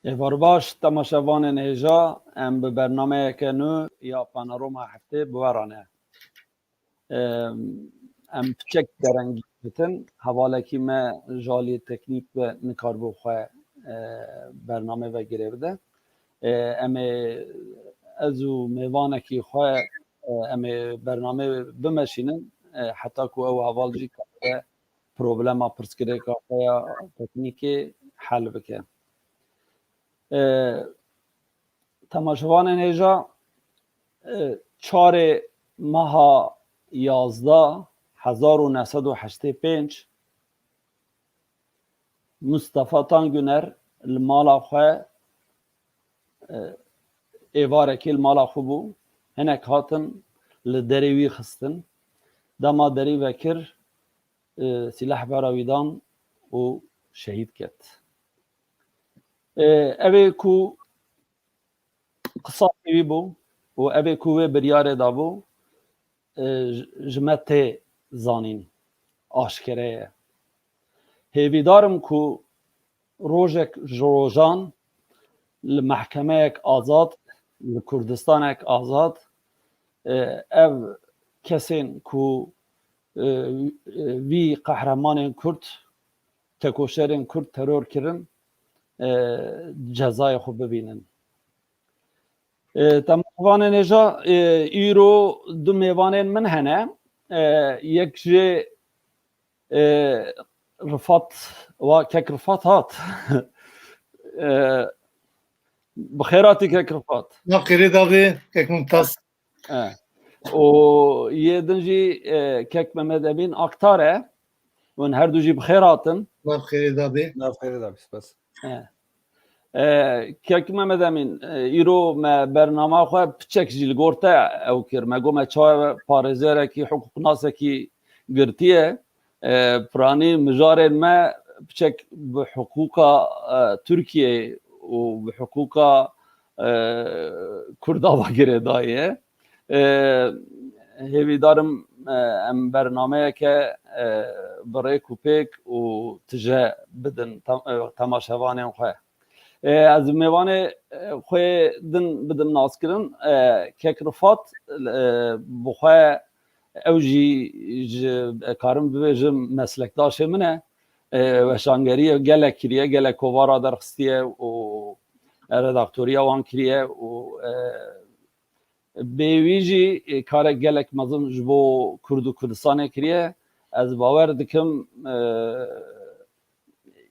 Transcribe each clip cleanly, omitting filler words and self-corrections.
Evar baş temaşevanên hêja em bi bernameyeke nû ya panorama heftê biwerane. Em piçek derengî bitin hevalekî me ji aliyê teknîk ve nikarbû xwe bername vegirê bide. Em ê ez û mêvanekî xwe em ê bername bimeşînin heta ku ew heval jî problema pirsgirêka xwe ya teknîkê hel bike. Temaşevanên hêja çarê meha yazda 1985 Mustafa Tangüner li mala xwe êvarekê li mala xwe bû, hinek hatin li derê wî xistin, dema derî vekir, sîlehbera wî dan û şehîd ket. Ev ê ku qisa wî bû û ev ê ku wê biryarê dabû ji me tê zanîn, aşkere ye. Hêvîdarim ku rojek ji rojan li mehkemeyek azad, li Kurdistanek azad, ev kesên ku vî qehremanên Kurd, tekoşerên Kurd teror kirin, cezayê xwe bibînin. Temaşevanên hêja îro du mêvanên min hene. Yek jê Rifat wa kek Rifat hat. Bixêr hatî kek Rifat. Navxêrê davê kek Mumtaz. û yê din jî kek Mehmed Emîn Aktar e. Hûn her du jî bixêr hatin. Navxêrê davê. Navxêrê davê, spas. Kek Mehmed Emîn îro me bernama xwe piçek jî li gor te ew kir. Me got me çawa parêzerekî hukuknasekî girtiye. Piranî mijarên me piçek bi hukûka Tirkiyeyê û bi hukûka Kurda vegirê daye. Hêvîdarim em bernameyeke bi rêk û pêk û tije bidin temaşevanên xwe. Ez mêvanê xwe din bidim naskirin, kek Rifat bi xwe ew jî ji karim bibêjim meslekdaşê min e. Weşangeriye gelek kiriye, gelek kovara derxistiye û redaktoriya wan kiriye û bê wî jî karek gelek mezin ji bo Kurd û Kurdistanê kiriye. Ez bawer dikim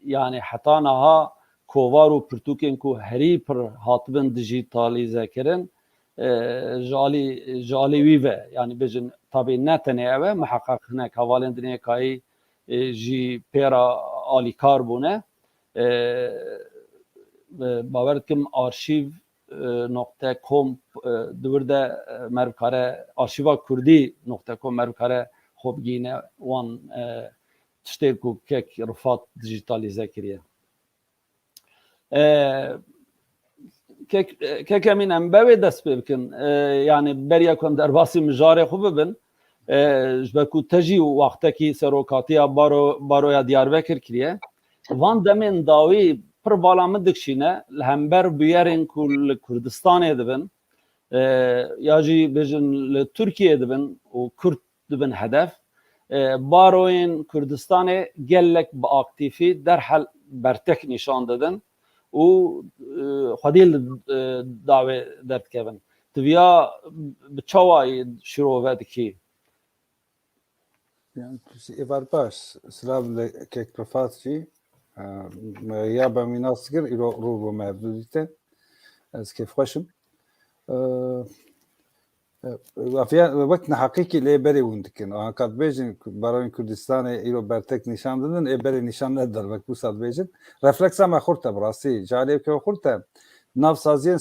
yani heta niha kovar û pirtûkên ku herî pir hatibin dijîtalîze kirin ji alî wî ve, yani bêjin tabî ne tenê ew e, miheqeq hinek hevalên dinêkayî jî pêra alîkar bûne. Bawer dikim arşîv.com divir de merivkare arşîva kurdî.com merivkare xwe bigîne wan tiştê ku kek Rifat dijîtalîze kiriye. Kek Emîn em bevê dest pê bikin, yani beriya ku em derbasî mijarê xwe bibin, ji ber ku te jî wextekî serokatiya baroya Diyarbekir kiriye, van demên dawî pir vala min dikşîne li hember bûyerên ku li Kurdistanê dibin ya jî bêjin li Tirkiyeyê dibin û Kurd dibin hedef, baroyên Kurdistanê gelek bi aktîfî derhal bertek nîşan didin û xwedî li dawê derdikevin. Tu vêya bi çawa şîrove dikî? Yani evar baş, silav li kek Rifat jî ya be wî nas kir, îro rû bû me dîte. Ez kêfxweşim. Wek neheqîkî lê berê hûn dikin. Kat bêjin baroyên Kurdistanê îro bertek nîşan didin, ê berê nîşan nedin. Wek bû sad bêjin. Refleksa me xurt e bi rastî. Ji aliyê ke xurt e. Navsaziyên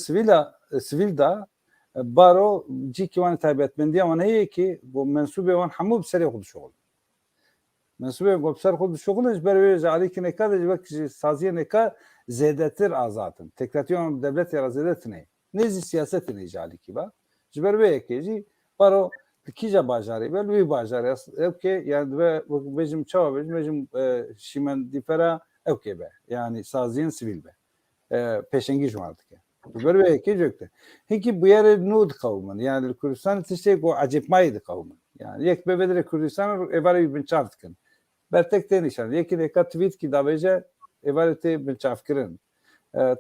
sivîl da baro cîkî wan taybetmendiya wan heye ki bo mensûbê wan hemû bi serê xwe dişoxin. Mensûbê bi ser xwe dişoxin ji ber wê ji alîkî neka de wek ji saziyê neka zêdetir azatin. Tekratiya wan devletê ra zêdetinê. Nêzî siyasetê ji alîkî ba. Ji ber wê yekê jî baro li kîja bajarê be li wî bajarê ew kê yani dibe bêjim çawa bêjim şîmendîfera ew kê be. Yani saziyên sivîl be. peşengi jwardık. Böyle bir gökte. Heki bu yere nud kavman. Yani Kürdistan tişte ko acipmaydı kavman. Yani yek bevedere Kürdistan evare bin çartken. Bertek te nişan. Yeki reka tweet ki davece evare te bin çafkirin.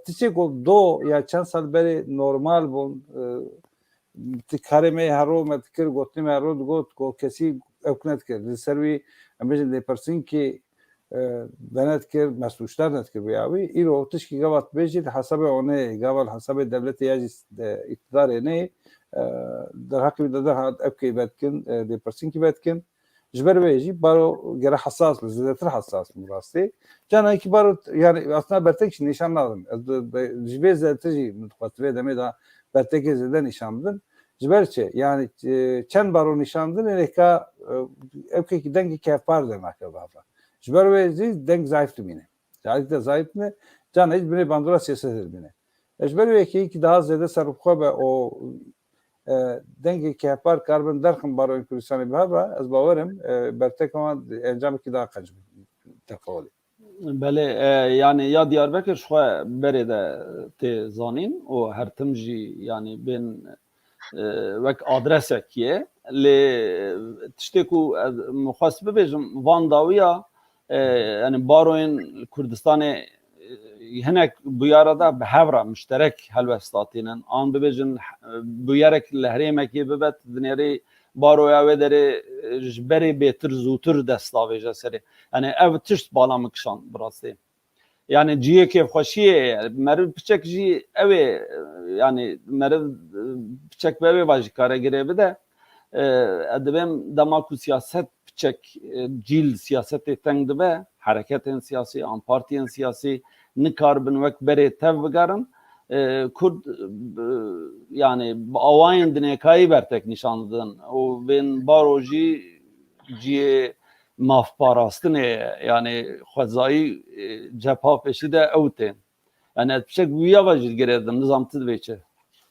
Tişte ko do ya çan sal beri normal bun kareme haro metkir gotni haro got ko kesi evknet kir. Servi amejin de person ki بنات كير مسؤولشتر نتكر بیاوی ایرو تشکی گوات بیشید حسب آنه گوال حسب دولت یاجی اقتدار نه در حقی داده هات ابکی بدکن دی پرسین کی بدکن جبر بیجی بارو گره حساس زیادتر حساس مراستی جانا کی بارو yani aslında bertek nişan aldım jbe zerteci mutfatve deme da bertek zeden nişanladın jberçe yani çen baro nişanladın eleka epki dengi kefar demek baba jbervezi denk zayıf mine yani zayıf mı can hiç biri bandura siyaset mine jberve ki daha zede sarıkha ve o dengi kefar karbon derken baro Kürdistan'ı baba az bavarım bertek ama encam ki daha kaç tefavuli بله yani ya Diyarbakır şu berede te zanin o her timci yani ben vek adresekiye le tişteku muhasebe bejim Van Dawiya yani baroyun Kürdistan'ı hinek bu yarada behevra müşterek helvestatinin an bebejin bu yarek lehremeki bebet dineri baroya ve deri jberi betir zutur destaveja seri yani ev tişt bağlamıkşan burası yani ciye kef xoşiye merv piçek ji ev yani merv piçek ve vajı kara girebe de edebem damaku siyaset piçek cil siyaseti tengdi be hareketin siyasi an partiyen siyasi nikarbın vek beri tevgarın Kurd yani avayın dinekayı bertek nişanlıdın o ben baroji ciye mafparastine yani xwezayı cepha peşi de evten yani etpişek büyüye vajir geredim nizamtı veçe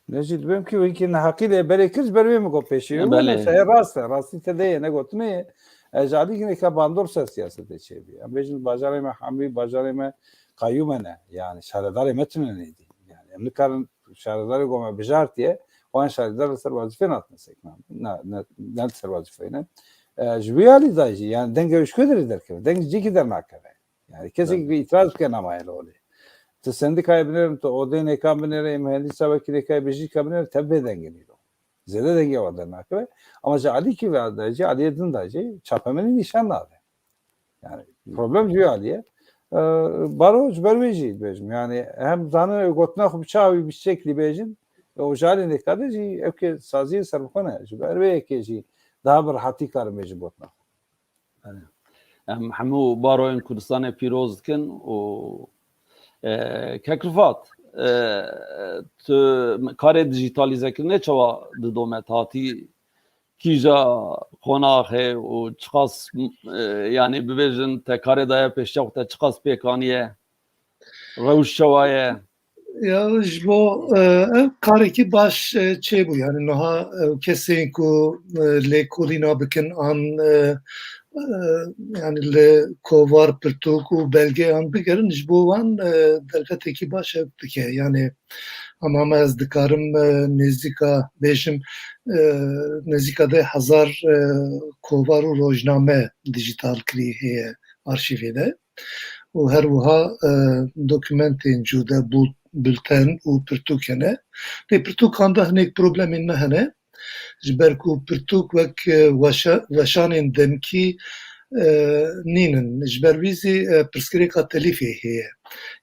Necid benim ki wiki hakile berekir berve mi go peşiyor Bale. şey rastı tede ne gotne ejali ki ne ka bandor siyasete çevi ya bejin bajarı me hami bajarı me kayyumene yani şaradar metne neydi yani emnikarın şaradar gome bejartiye o an şaradar ser vazife natmasek ne ser vazifeyle jviyali dayı yani denge üçködür derken denge ciki der makave yani kesin bir itiraz ke namayla oluyor to sendikaya binerim to odene kabinere mühendis vekili kaybıcı kabinere tabi dengeliyor zede denge var der makave ama Ali ki ve dayı Aliye'den dayı çapemenin nişanladı yani problem jviyaliye Baroç berveci bejim yani hem zanı gotna xub çavi bir şekli bejin o jali ne kadar ji evke sazi sarfana berve ke ji daha bir hati kar mecib gotna hemu baroyun Kürdistan'ı pirozken o kekrifat kare dijitalize kirne çava didomet hati kija konağı o çıkas yani bibejin te kare daya peşçak te çıkas pekaniye revuş çavaya Ya bu kareki baş şey bu yani noha kesin ku le kulina bikin an yani le kovar pirtuku belge an bigerin bu van dergateki baş yaptık yani ama az dikarım nezika beşim nezikade hazar kovaru rojname dijital kriye arşivede o her vuha dokumentin juda bu bülten u pirtukene le pirtuk anda hanek problemin mehane jberku pirtuk vek vaşanin demki ninin jbervizi preskrika telifi heye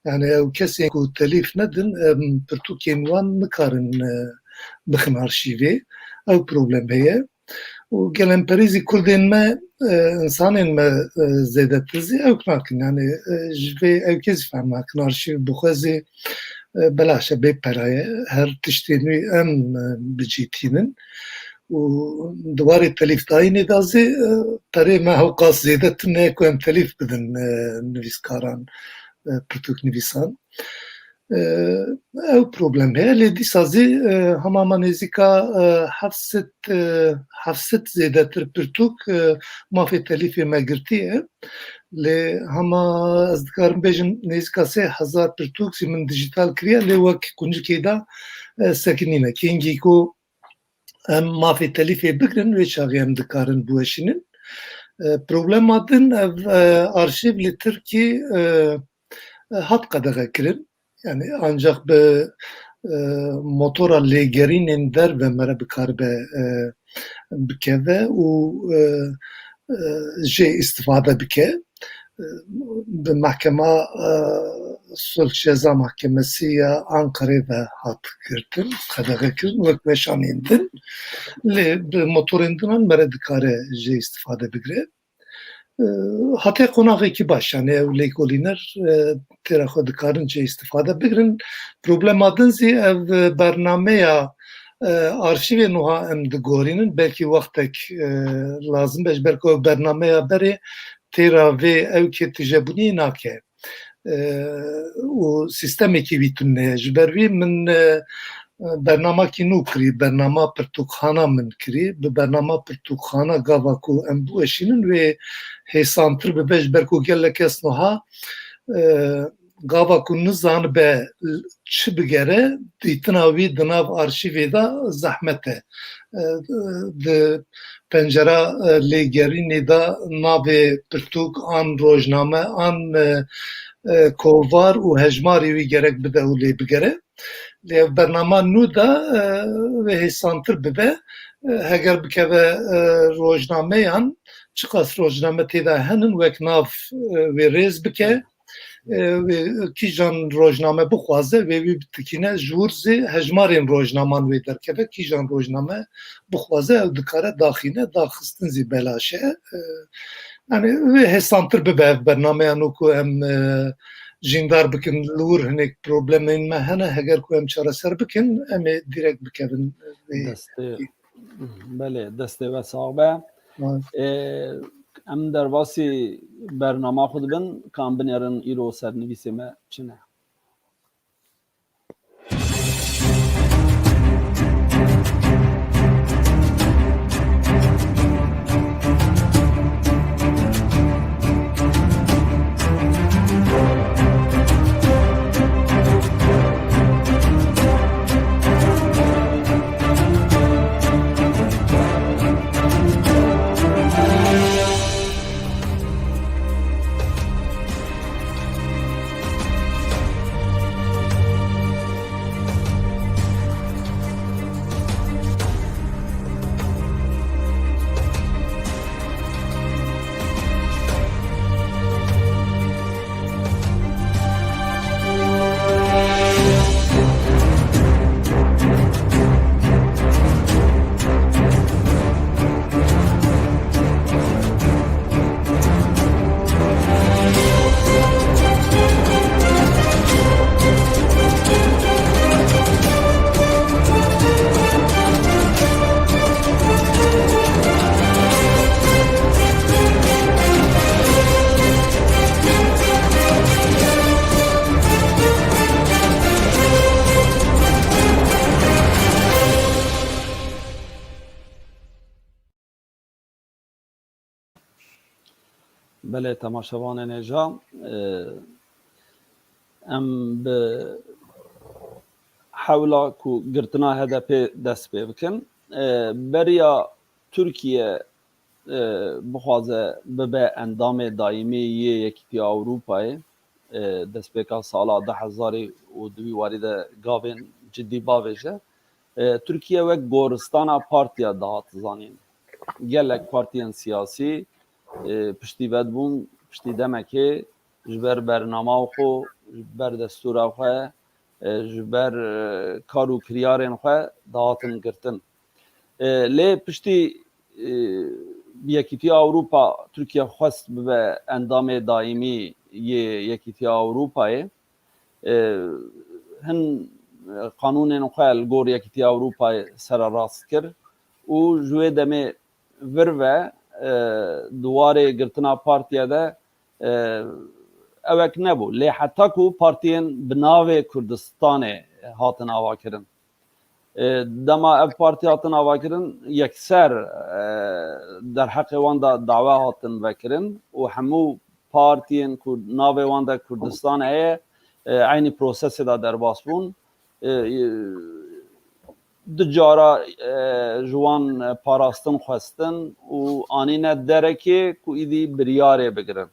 yani o kesin ku telif nedin pirtukin wan nikarin bixin arşivi ev problem heye o gelen perizi kurdin me insanın me zedetrizi ev knakin yani jve ev kez fahmakin arşiv buxazi belaşa be paraya her tiştini em bicitinin o duvarı telif tayini dazi pare me havqas zedetine ku em telif bidin nivîskaran pirtuk nivîsan ev problem heye lê dîsa zê hemama nêzîka 700 zêdetir pirtûk mafê telîfê me girtiye. Lê hema ez dikarim bêjim nêzîka 3000 pirtûk jî min dijital kiriye lê wek kuncikê de sekinîne. Kengî ku em mafê telîfê bikirin wê çaxê em dikarin bûweşînin. Problema din ev arşiv li Tirkî hat qedexe kirin. Yani ancak bi motora lêgerînên derve mere bikaribe bikeve û jê istifade bike. Bi mehkema Sulh Ceza Mahkemesi ya Ankara'ya ve hat girtin, qedexe kirin wek weşanên din. Lê bi motorên dinan mere dikare jê istifade bigire. Hatê qonaxekî baş yani ew lêkolîner têra xwe dikarin jê istifade bigirin. Problema din zî ev bernameya arşivê nuha em digorînin belkî wextek lazim be ji ber ku ev bernameya berê têra vê ewkê tijebûniyê nake. û sistemekî wî tune heye. Ji ber vî min bernamakî nû kirî, bernama pirtûkxana min kirî. Bi bernama pirtûkxana gava ku em bûweşînin wê hêsantir bibe ji ber ku gelek kes niha gava ku nizanibe çi bigere dîtina wî di nav arşîvê de zehmet e. Di pencera lêgerînê de navê pirtûk an rojname an kovar û hejmarê wî gerek bide û lê bigere. Lê bernama nû de wê hêsantir bibe heger bikeve rojnameyan çi qas rojname têda henin wek nav wê rêz bike kîjan rojname bixwaze wê wî bitikîne ji wir zê hejmarên rojnaman wê derkeve kîjan rojname bixwaze ew dikare daxîne daxistin zî belaşe. Yani wê hêsantir bibe ev bernameyan ku em jîndar bikin li wir hinek problemên me hene heger ku em çareser bikin em ê direkt bikevin belê destê we sağ be. Em derbasî bernama xwe dibin kan binêrin îro sernivîsê me çi ne? Belê temaşevanên êja em bi hewla ku girtina HDP dest pê bikin. Beriya Tirkiye bixwaze bibe endamê daîmî yê Yekîtiya Ewropayê destpêka sala 2000 û di wî warî de gavên ciddî bavêje. Tirkiye wek goristana partiya dihat zanîn. Gelek partiyên siyasî piştî ved bûn piştî demekê ji ber bernama xwe ji ber destûra xwe ji ber kar û kiryarên xwe dihatin girtin. Lê piştî Yekîtiya Ewropa Tirkiye xwest bibe endamê daîmî yê Yekîtiya Ewropayê hin qanûnên xwe li gor Yekîtiya Ewropayê sererast kir û ji wê demê vir ve duwarê girtina partiya de evek nebû lê heta ku partiyên bi navê Kurdistanê hatin avakirin. Dema ev partî hatin avakirin yekser derheqê wan da dawe hatin vekirin û hemû partiyên ku navê wan de Kurdistan heye aynı prosesê da derbas bûn. Di cara ji wan parastin xwestin û anîne derekê ku îdî biryarê bigirin.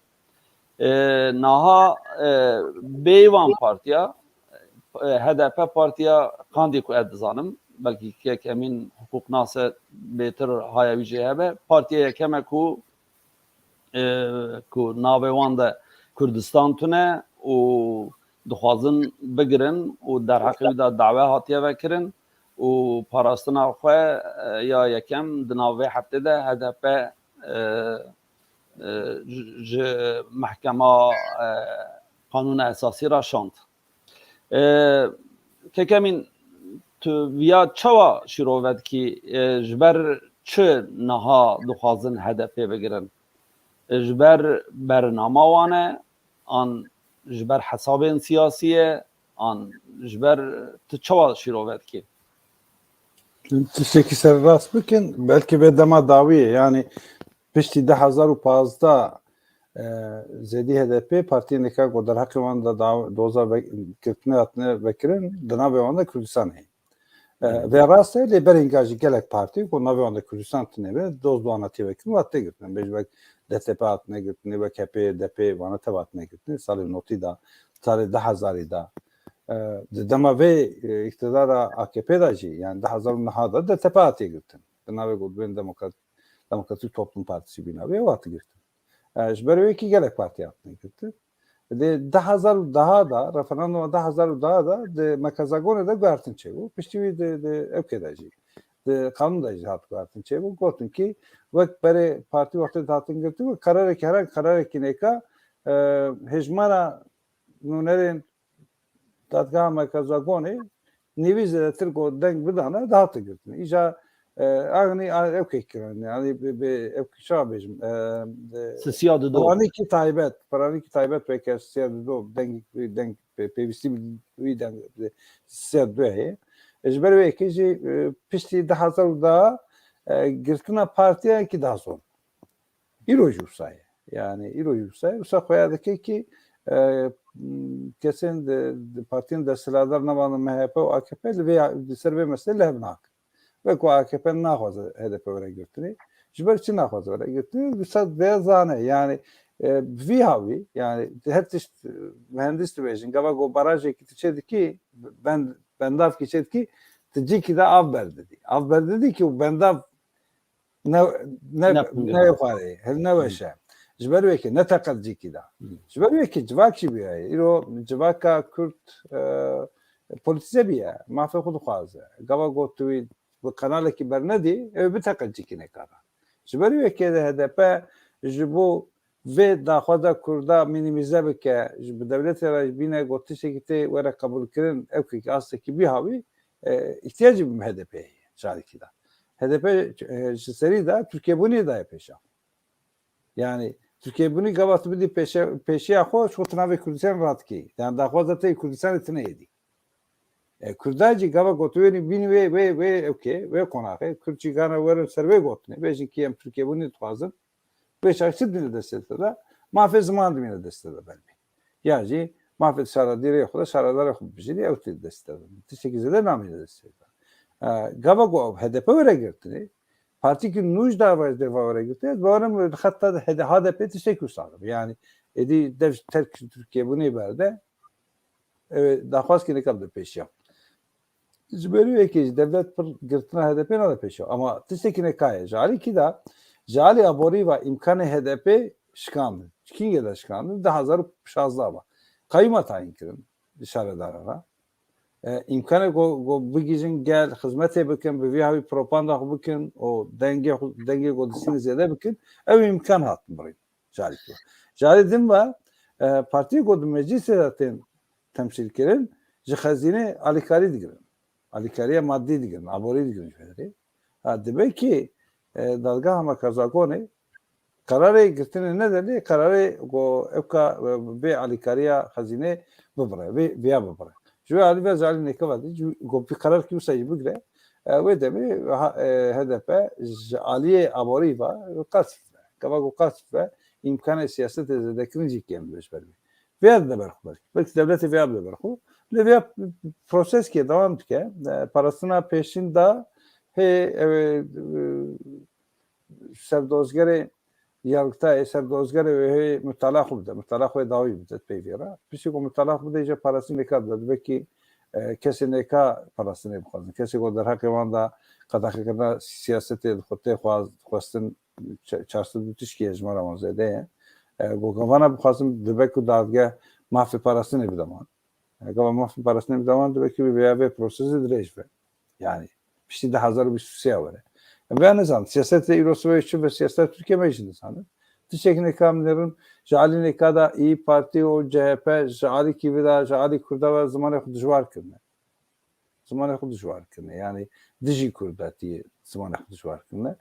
Naha bêvan partiya HDP partiya qandî ku ez dizanim belkî kek emîn hukuknase bêtir haya wî jê hebe partiya yekeme ku navê wan de Kurdistan tune û dixwazin bigirin û derheqê wî da dawe hatiye vekirin û parastina xwe ya yekem di nav vê heftê de HDP ji mehkema Kanûna Esasî ra şand. Kekemîn tu viya çawa şîrovetkî ji ber çi niha dixwazin HDP bigirin? Ji ber bernama wan e an ji ber hesabên siyasî ye an ji ber tu çawa şîrovetkî? Tiştekî serrast bikin belkî vê dema dawiye yani piştî 2015 zêdî HDP partiyên neka ku derheqê wan da doza girtinê hatine vekirin di navê wan de Kurdistan heye. Vê rast e lê berînga jî gelek partî ku navê wan de Kurdistan tune ve doz wan hatiye vekirin û hatine girtin. Bêjbek DTP hatine girtinê wek HP, DP wana tev hatine girtinê salê notî da salê 2000 da di dema vê iktidara AKP da jî yani 2009 da DTP hatiye girtin. Di navê Gulbên Demokratîk Toplum Partîsî bîna vê ew hatî girtin. Ji ber wê wekî gelek partî hatine girtin. Di 2010 da referanduma 2010 da di Mekazagonê de guhertin çêbû. Piştî wî di evkê de jî di Kanûn de jî hat guhertin çêbû. Gotin ki wek berê partî wextê hatin girtin û kararekî her kararekî nêka hejmara nûnerên dadgeha Mekazagonê nêvî zêdetir ku deng bidane dihatine girtin. Îja Agni evkê kirin yani ev şa bêjim Sisiya dido. Piranîkî taybet veke sisiya dido deng pêwîstî wî deng sisiya dido heye. Ji ber wê yekê jî piştî 2010 girtina partiyekî daha zor. Îro jî wisa ye. Yani îro jî wisa ye. Wisa xuya dike ki kesên partiyên desthilatdar nevan MHP û AKP li ser vê meselê li hev nakin. Ve ku AKP naxwaze HDP were girtinê ji ber çi naxwaze were girtinê wisa vê zane yani vî hawî yani her tişt mühendis dibêjin gava ku barajekî tu çê dikî bendavkî çê dikî tu cîkî de av ber didî. Av ber didî ki bendav ne xwarê hil ne weşe. Ji ber wekî ne teqet cîkî da. Ji ber wekî civak jî bûye. Îro civaka Kurd polîtîze bûye. Mafê xwe dixwaze. Gava got tu wî bu kanalekî bernedî ew bi teqet cîkî nekara. Ji ber wekê de HDP ji bo vê daxwaza Kurda minîmize bike ji bi devletê re bîne got tiştekî tê were qebûlkirin evkekî astekî bî hawî ihtiyacî bi HDP heye carekî da. HDP ji serî de Tirkiyebûniyê daye pêşa. Yani Tirkiyebûnî gava tu bidî pêşiya xwe ji xwe navê Kurdistan ratkî. Yani daxwaza te Kurdistanê tune yedî. Kurdacî gava gotvêrî bîn wê evkê wê qonaxê Kurd cîgana werin ser wê gotinê bêjin ki em Tirkiyebûnî dixwazin wê şaxsî dîne destê de mafê ziman dimîne destê de belbî. Ya jî mafê şaradîrê xwe de şaradarê xwe bijînî ew tê destê de. Tiştekî zêde namîne destê de. Gava ku HDP were girtinê partîkî nûj dava were girtinê barim xetta HDP tiştekî wisa yani êdî dev terk Tirkiyebûnî berde daxwaz kî nekab de pêşiya. Ji ber wekî ji devlet pir girtina HDP nade pêşiya ama tiştekî nekaye. Ji alîkî da ji alî aborî ve imkanê HDP şikandin. Kîngê de şikandin 2016 ama. Qayîma tayin kirin şaredara. İmkanê ku bigîjin gel xizmetê bikin bi vî hawî propaganda xwe bikin û dengê ku distînê zêde bikin ew imkan hatin birîn ji alî. Ji alî din ve partiyê ku di meclîsê de tên temsil kirin ji xezînê alîkarî digirin. Alîkariya maddî digirin, aborî digirin ji verî. Dibe ki dadgeha Mekazagonê Kararı girtinin ne dedi? Kararı o evka ve alikariya hazine bıbıra ve veya bıbıra. Şu Ali ve Zali ne kavadı? Bir karar kim sayı bugre? Ve de mi HDP Aliye abori var. Kasıf. Kavago kasıf ve imkanı siyaset ezedekini ciddiyen gösterdi. Veya da berhu. Belki devleti veya da berhu. Veya proses ki devam ki parasına peşinde serdozgeri yargıta serdozgeri ve mütalak bide. Mütalak ve davi bide peyvira. Peki o mütalak bide iyice parasını ne kadar? Belki kesin ne kadar parasını yapalım. Kesin o derhak evanda kadar siyasete xote xwastin çarşı dütüş ki ecmara mazede. Govana bu xwastin dibek dadgah mafi parasını bir zaman. Gava mafi parasını bir zaman dibek bir veya prosesi direjve. Yani bir şey de hazır bir şey var. Ve ne zaman siyasette İrosu için ve siyaset Türkiye meclisi sanır. Tişekin ekamlerin Jali nekada İyi Parti o CHP Jali kivida Jali Kurda ve zamanı kuduşvar kırne. Zamanı kuduşvar kırne. Yani Diji Kurda diye zamanı kuduşvar kırne.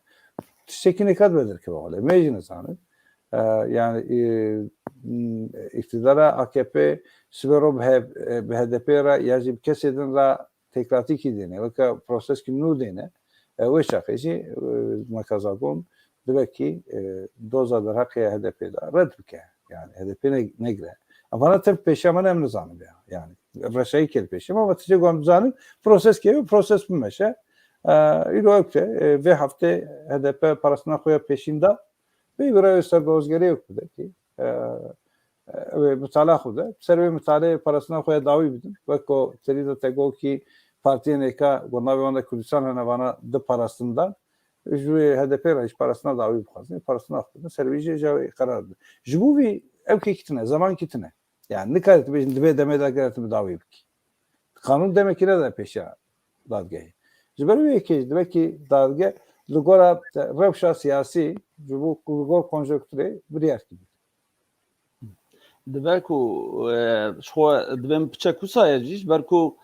Tişekin ekad verir ki bağlı. Meclisi sanır. Yani iktidara AKP Siberov HDP ra yazıp kesedin ra tekrati ki dene. Ve proses ki nu dene. Ve şakıcı makazabun demek ki doza da hakkı HDP'de red bike yani HDP ne gire. Ama tabii peşaman emri zanım ya yani reşayı kel peşim ama tecek o zanım proses ki proses bu meşe İro'kte ve hafta HDP parasına koya peşinde ve bir serdozgeri yok dedi ki ve mütalak da serve mütalak parasına koya davi bidin ve o teride tego ki partiye neka Gornaviyan'da Kürdistan hanavana de parasından HDP ra iş parasına davi bukazın parasına akıdın service karardı. Jibuvi ev kitine zaman kitine yani ne kadar bir dibe demede kadar davi bik. Kanun demek ki ne de peşa dadgahı. Jibuvi ki demek ki dadgah lugora revşa siyasi jibu lugor konjonktüre bir yer gibi. Deveku şu devem bıçak sayacağız. Berku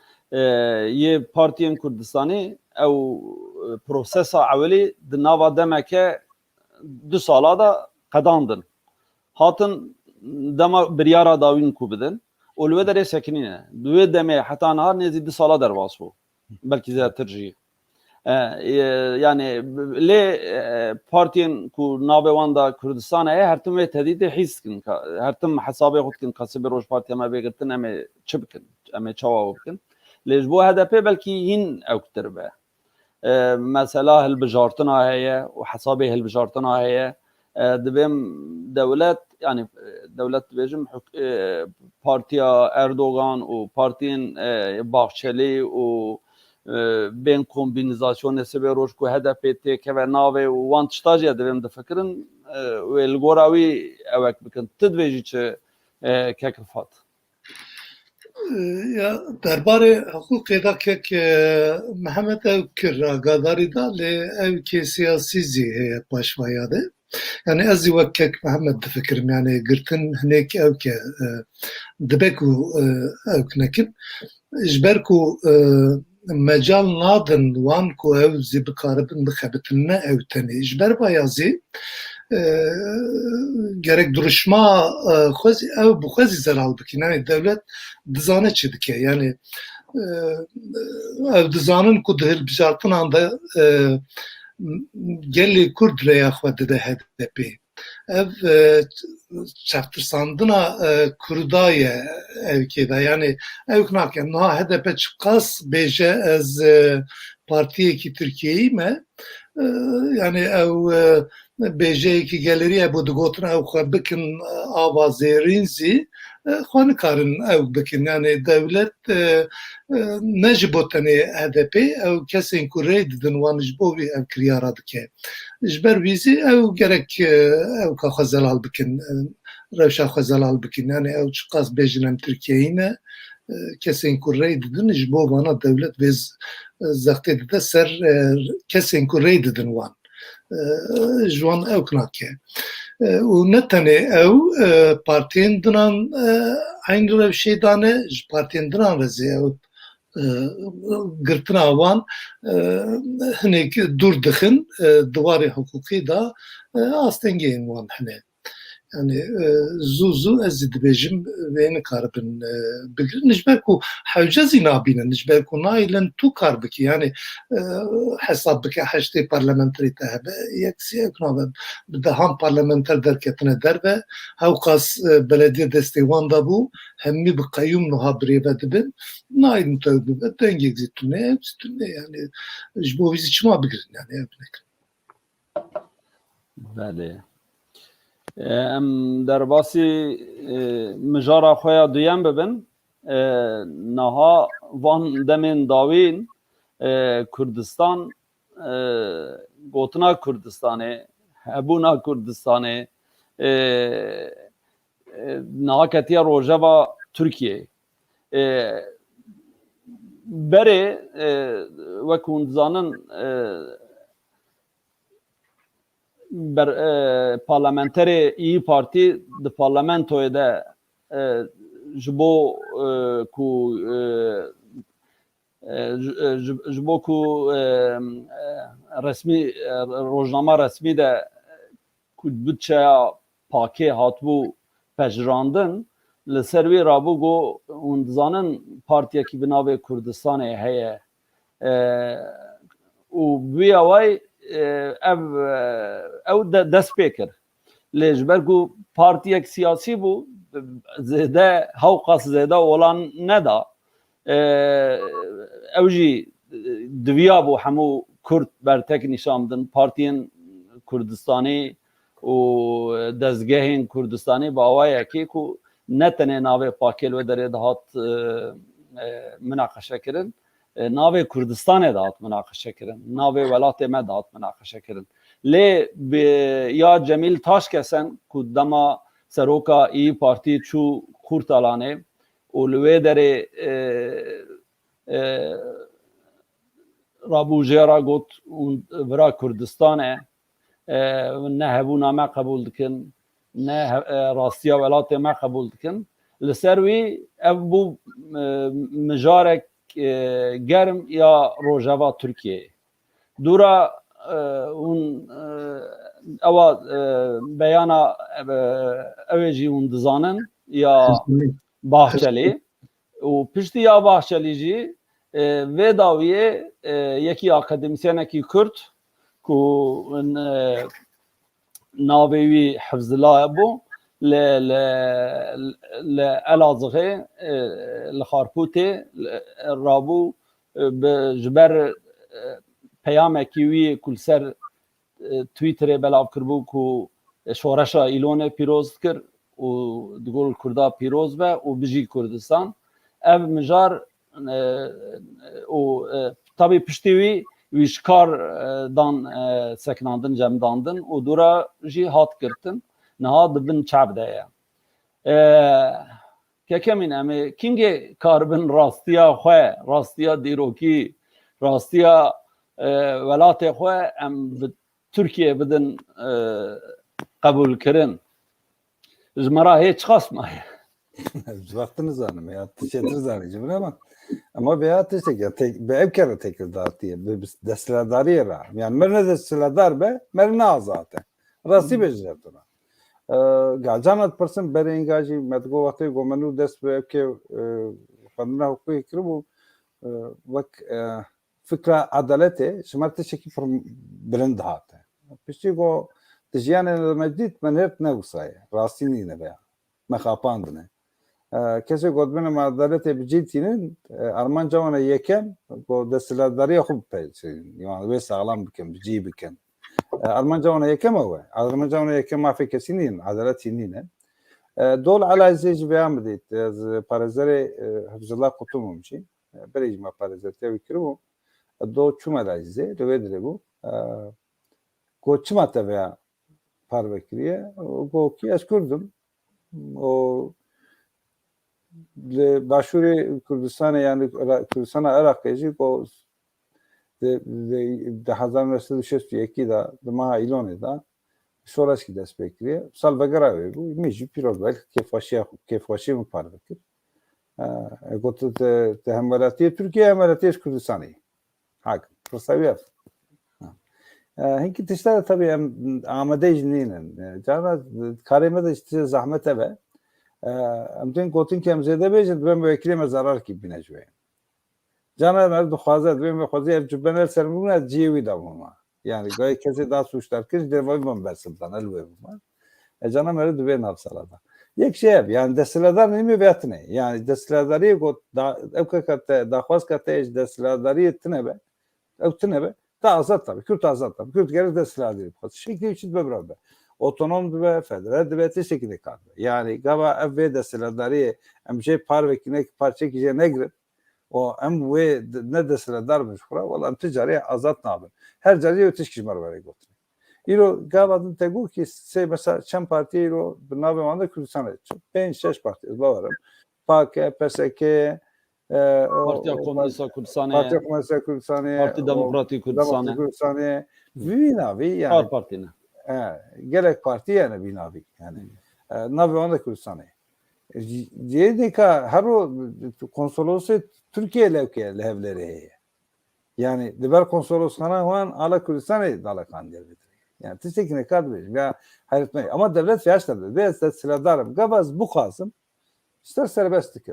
یه پارتیان کردستانی او پروسسا اولی د ناوا دمکه 2 سالا da قداندن هاتن دما بریارا داوین کو بدن اولوه در سکنینه دوی دمه حتی نهار نزی 2 سالا در واسو belki زیادتر جی yani le partiyen ku navevanda Kürdistan'a her tüm ve tedidi hiskin her tüm hesabı xutkin kasıbe roj partiyama begitin eme çıbkin eme çava okin لجبو HDP belki yin evktir be. Mesela hilbijartına heye ve hesabı hilbijartına heye dibim devlet yani devlet dibim partiya Erdoğan o partiyin Bahçeli o ben kombinizasyon sebe roj ku HDP te ve nave o van tştaja dibim de fikrin ve elgoravi evek bikin tedveji çe kekfat. Ya derbarê hukukê da kek Mehmet ev kir ragadari da lê ev ke siyasî zî heye paşvaya de. Yani ez jî wek kek Mehmet difikirim yani girtin hinek ev ke dibe ku ew nekin ji ber ku mecal nadin wan ku ew zî bikaribin bixebitin ne ew tenê ji ber vaya zî gerek duruşma ev bu xwezî zeral bikin yani devlet dizane çi dike yani ev dizanin ku di hilbijartinan de gelê Kurd rêya xwe dide HDP ev çeftirsandina Kurda ye evkê de yani ew nake niha HDP çiqas bêje ez partiyekî Tirkiyeyî me yani ew bêjeyekî geleriye bu digotin ew xwe bikin ava zêrîn zî xwe nikarin ew bikin yani devlet ne ji bo tenê HDP ew kesên ku rê didin wan ji bo vî ev kiryara dike ji ber vî zî ew gerek ew ka xwe zelal bikin rewşa xwe zelal bikin yani ew çiqas bêjin em Tirkiyeyî ne kesên ku rê didin ji bo vana devlet vê zextê dide ser kesên ku rê didin wan ji wan ew nake û ne tenê ew partiyên dinan eyn rewşê dane ji partiyên dinan re zê ew girtina wan hinek dur dixin diwarê hukukî da astengehên wan hene. Yani zû ez dibêjim vê nikaribin bigirin ji ber ku hewcezî nabînin ji ber ku naîlin tu kar bikî yani hesab bike heştê parlamenterî te hebe yeksiyek nabe bi dehan parlamenter derketine derve hew qas belediye destê wan da bû hemî bi qeyûm niha birêve dibin naîlin te bibe dengek zî tune tune yani ji bo wî zî çima bigirin yani ev nekin. Belê. Em derbasî mijara xwe ya duyem bibin. Niha van demên dawîn Kurdistan gotina Kurdistanê, hebûna Kurdistanê niha ketiye rojeva Tirkiyeyê. Berê wek hûn dizanin parlamenterê İYİ Partî di parlamentoyê de ji bo ku resmî rojnama resmî de ku bütçeya pakê hatibû pejirandin li ser wê rabû got hûn dizanin partiyekî bi navê Kurdistanê heye û wîya way ew dest pê kir lê ji ber ku partiyek siyasî bû zêde hew qas zêde olan neda ew jî diviya bû hemû Kurd bertek nîşan bidin partiyên Kurdistanî û dezgehên Kurdistanî bi awayekî ku ne tenê navê pakê li wê derê dihat münaqeşe kirin navê Kurdistanê de hat münaqeşe kirin navê welatê me de hat münaqeşe kirin lê ya Cemîl Taşkesen ku dema seroka İYİ Partî çû Kurtalanê û li wê derê rabû jêra got vira Kurdistanê ne hebûna me qebûl dikin ne rastiya welatê me qebûl dikin li ser wî ev bû mijarek germ ya rojeva Tirkiyeyê dûra hûn ewa beyana ew jî hûn dizanin ya Bahçelî û piştî ya Bahçelî jî vê dawiyê yekî akademisyenekî Kurd ku navê wî Hifzillah bû li Elazığê li Xarpûtê rabû ji ber peyamekî wî ku li ser Twitterê belav kirbû ku şoreşa îlonê pîroz kir û digol Kurda pîroz be û bijî Kurdistan ev mijar û tabî piştî wî wî ji kar dan sekinandin cemdandin û dûra jî hat girtin niha dibin çav de ye kekemîn em ê kîngê karibin rastiya xwe rastiya dîrokî rastiya welatê xwe em bi Tirkiye bidin qebûlkirin ji me ra hê çi qas maye Vaktiniz hanım ya teşekkür ederim ama veya teşekkür be ev kere tekirdar diye desteladariye ra yani merne desteladar be merne zaten rasti becerduna gacanat person bere engaji medgo vakti gomenu dest be ev ke qanuna hukuki kirbu vak fikra adalete şmartı şeki bilind hate pişti go tijyanê mejdît min hêrt newsaye rastî nîne veya me xapandine kesê gotbine me adeletê bicîtînin armanca wana yekem got desthilatdariya xwe bipeyçînin yani wê sağlam bikin bicî bikin armanca wana yekem ew e armanca wana yekem mafê kesî nîn adeletî nîne dol elazê ji vêya midît ez parêzerê Hifzillah Kutumum jî berê jî me parêzertiya wî kiribû do çûm elazê li wê dirê bû got çima te veya parvekiriye got kî ez Kurdim o başûrê Kurdistanê yani Kurdistana Iraqê jî got di 1961 da di meha îlonê da şoreşkî dest pê kiriye salvegera wê bû min jî pîroz be kêfxweşî min parvekir قلت تهملاتي تركيا هملاتيش كردستاني حاك تصوير هنك تشتغل tabii آماده جنينن جانا كاريمه de işte zahmet eve امتن گوتن که امزده بیجد بهم وکیل zarar ki binecwe جانا مرد خوازه بهم خوازه جبنل سرمونه جیوی دامما yani gayet kese daha suçlar kız devamı ben bersimdan elve bu جانا مرد به نفسالada یک şey yani destiladar ne veyatne yani destiladari got da evkakate da khwaskate destiladari etnebe evtnebe da azat tabii Kürt azat tabii Kürt geri destiladari khwas şekli için beraber otonom ve federal devleti şekilde kaldı yani gava evve destiladari emce par ve kinek parça ki negre o em ve ne destiladarmış kura valla ticari azat nabe her cari öteş kişiler var got İro gavadın tegu ki şey mesela Çem Parti İro binabe manda Kürdistan 5-6 parti varım. PAK, PSK, Partiya Komünist Kürdistan'ı, Partiya Komünist Kürdistan'ı, Parti Demokratik Kürdistan'ı, binavi yani. Her partine. Gerek parti yani binavi yani. Nabe manda Kürdistan'ı. Diyedika her o konsolosu Türkiye levleri. Yani diğer konsolosluğuna olan ala Kürdistan'ı dalakan diye. Yani tiştekine kadar ya hayret mi? Ama devlet yaşladı. Ve silahdarım. Gavaz bu kazım. İster serbestlik.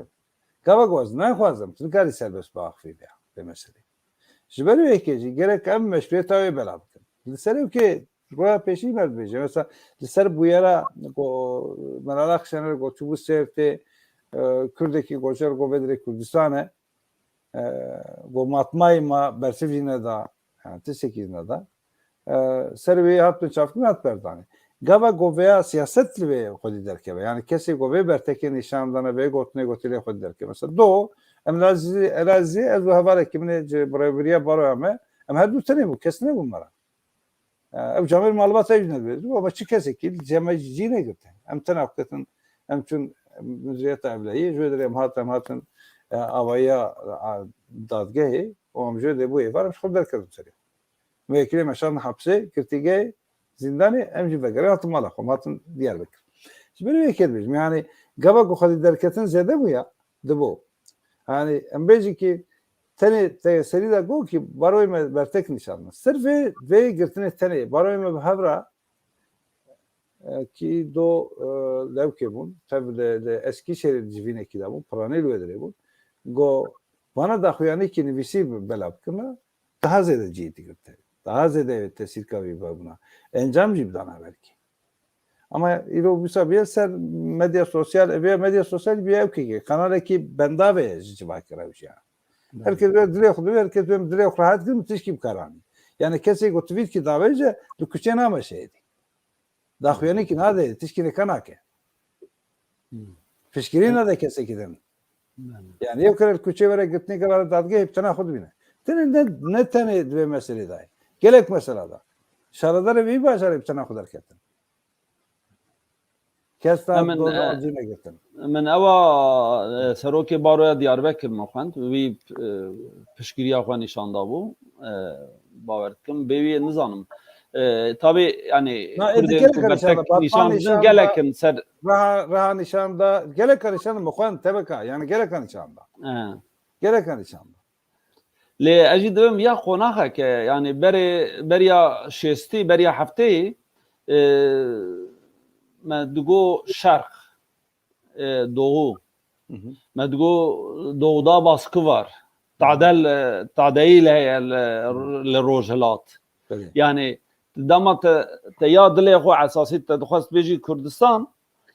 Gavaz ne kazım? Türkiye serbest bağıfı ya. Demeseli. Şimdi ekeci gerek em meşruiyet ağı belabıkın. Liseli ki buraya peşi merdici. Mesela liseli bu yere Meral Akşener çubuğu sevdi. Kürdeki goçer govedre Kürdistan'e matmayı ma bersivcine da yani tiştekine da serveyi hatun çafkın hat berdani. Gava govea siyaset ve kodi derke yani kesi gove berteke nişandana ve gotne gotile kodi derke mesela do emlazi ez havale kimine bravuriya baroyame em her du tane bu kesne bunlara ev camir malumat ejne verdi ama çi keseki cemacine gitti em tanafkatın em tün müzriyet evleyi jödere hatın avaya dadgehi o amjöde bu varmış kod derke seri vekile meşan hapse kirtige zindani emci vegere hatın malakom hatın Diyarbakır. Şimdi böyle vekil bizim yani gava kuhadi derketin zede bu ya de bu. Yani embeci ki tane seri de go ki baroy me bertek nişanlı. Sırf ve girtine tane baroy me havra ki do levke bun tabi de eski şehir civine ki da bu pranel vedere bu go bana da huyani ki nivisi belapkına daha zede cihdi girte. Daha zede tesir kavi buna. Encam cibdana belki. Ama ilo bisabiye ser medya sosyal bir ev ki kanal ki benda ve civak karaviş ya. Herkes böyle dile okudu, herkes böyle dile okudu. Hayat gibi tişkim karanı. Yani kesi ko tweet ki davece lüküçe nama şeydi. Dahuyani ki nade tişkini kanake. Fişkiri nade kesi giden. Yani ev kadar küçe vere gitne kadar dadge hep tane okudu bine. Ne tane dve mesele dahi. Gelek mesela şaradar bir başarı bir tane kadar ketin. Kestan doğru acına ketin. من اوا سروک بارویا دیاربکر مخند وی پشگیری خو نشان دابو باور کم بیوی نزانم tabi yani nişandan gelekin ser raha nişanda gelek nişanda mukhan tebeka yani gelek nişanda gelek nişanda le اجدم ya qonaxa ke yani beriya şesti beriya hafte ما دگو şark doğu medgo doğuda baskı var tadayile le rojhelat yani damat te ya dile xo asasi te dxwast beji Kurdistan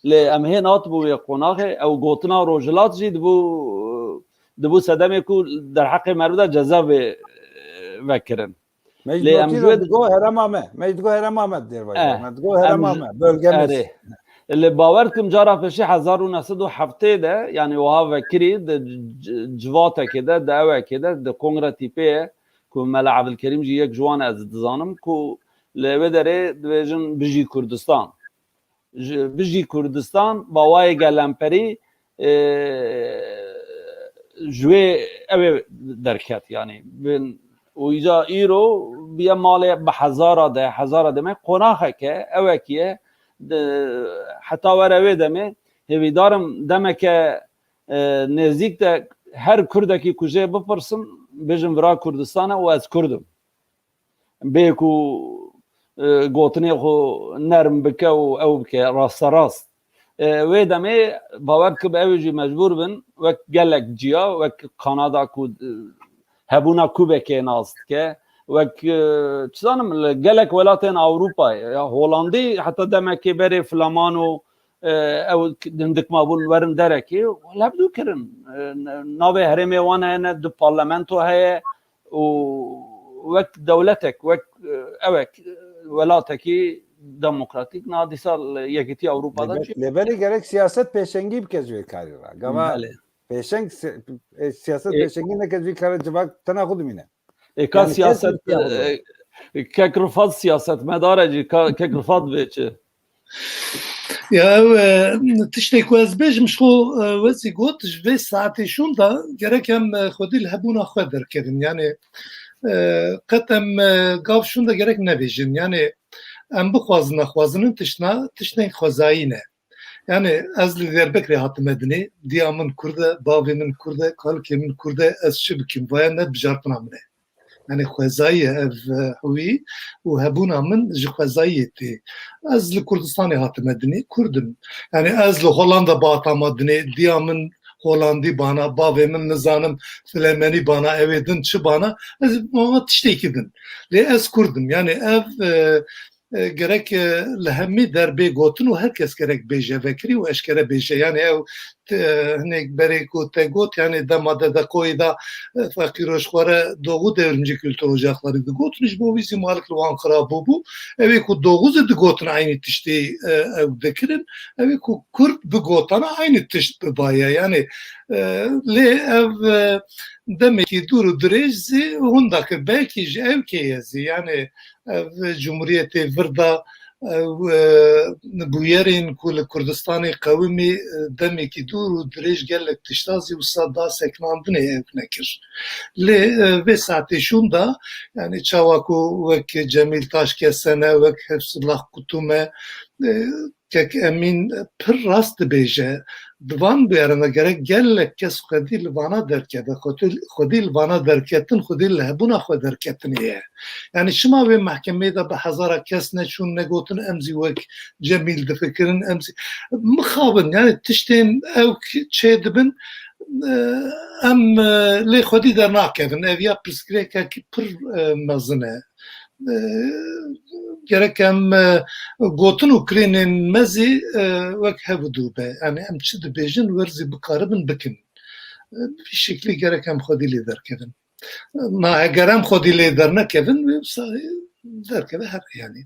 le em hen at bu qonaxe ew gotna rojhelat jid bu sedeme ku der haqqi merda ceza vekirin Mecdgo Heramame der var. Mecdgo Heramame bölgemiz. اللي باوركم جرى في شي 1907 ده يعني وها فكري جواته كده دعوه كده ده كونغرا تيبي كو ملعب الكريم جي يك جوان از دزانم كو لبدره دجن بيجي كردستان باواي گلمپري جوي اوي دركات يعني بين ويجا ايرو بيا مال بحزاره ده ما قناخه كه اوكيه حتی وروی دمه هیویدارم دمه که نزدیک de her Kurdekî ku jê bipirsin bêjin vira Kurdistanê û ez Kurdim. Bê ku gotinê xwe nerm bike û ew bike rasterast. Wê demê bawer kib ew jî mecbûr bin wek gelek ciya wek Kanada ku hebûna Kubekê nas dike wek çi zanim li gelek welatên Ewropayê ya Holandî heta demekê berê Flaman û ew dindikma bûn werin derekê lebdû kirin. Navê herêmê wan hene di parlamento heye û wek dewletek wek ewek welatekî demokratîk na dîsa Yekîtiya Ewropa'da Leveri gerek siyaset peşengi bir kez karı. Gama peşeng siyaset peşengi ne kez karı cevak tana kudumine. Eka siyaset kekrifat siyaset medareci kekrifat veçi. Ya tiştek ku ez bêjim ji xwe wezî got ji vê saetê şûn da gerek em xwedî li hebûna xwe derkevin. Yani qet em gav şûn da gerek nebêjin. Yani em bixwazin nexwazinin tiştên xwezayî ne. Yani ez li Diyarbekirê hatim edinê, diya min Kurd e, bavê min Kurd e, kalkê min Kurd e, ez çi bikim? Vaya ne bijartina min e. Yani xwezayî ev hewî û hebûna min ji xwezayî tê. Ez li Kurdistanê hatim edinê, Kurdim. Yani ez li Hollanda batama dinê, diya min Holandî bana, bavê min nizanim Flemenî bana, evê din çi bana, ez ona tiştekî din. Lê ez Kurdim. Yani ev gerek li hemî derbê gotin û herkes gerek bêje vekirî û eşkere bêje. Yani ew hinek berê ku te got yani dema dedekoyê da feqîroşxware doğu devrimci kültür ocakları digotin ji bo wî zî malik li wan xirab bû. Evê ku doğu digotin aynı tiştê ew dikirin, evê ku Kurd bigotana aynı tişt bibaye. Yani lê ev demekî dûr û dirêj zî hûn dakir. Belkî ji evkê zî yani Cumhuriyetê vir da bûyerên ku li Kurdistanê qewimî demekî dûr û dirêj gelek tiştazî wisa da seknandinê ew nekir. Lê vê saetê şûn da yani çawa ku wek Cemîl Taşkesene wek Hifzullah Kutume kek emîn pir rast dibêje divan bêrine gerek gelek kes xwedî li vana derkeve xwedî li vana derketin xwedî li hebûna xwe derketinê ye. Yani şima vê mehkemeyê de bi hezara kes neçûn negotin em zî wek Cemîl difikirin em zî mixabin yani tiştên ew çê dibin em lê xwedî dernakevin ev ya pirsgirêkekî pir mezin e. Gerek em gotin û kirênên mezî wek hevdû be. Yani em çi dibêjin werzî bikaribin bikin. Bir şekilî gerek em xwedî lê derkevin. Ma eger em xwedî lê dernekevin wê derkeve her yani.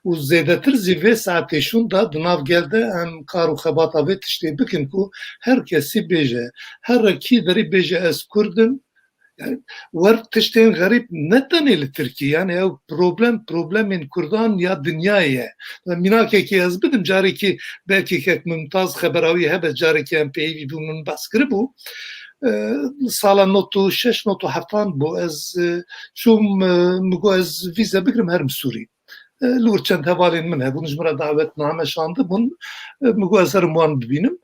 û zêdetir zî vê saetê şûn da di nav gelde em kar û xebata vê tiştê bikin ku her kesî bêje herekî derî bêje ez Kurdim. Yani var tiştên garip ne tenê li Tirkiye yani ew problemên Kurdan ya dünyayê. Mînakekî ez bidim carekî belkî kek mumtaz xeberawî hebe carekî em peyvî bû min bes kiribû. Sala notu 6 notu heftan bû ez çûm migo ez vîze bikirim herim Sûrî. Li wir çend hevalên min hebûn ji min re davetname şandibûn migo ez herim wan bibînim.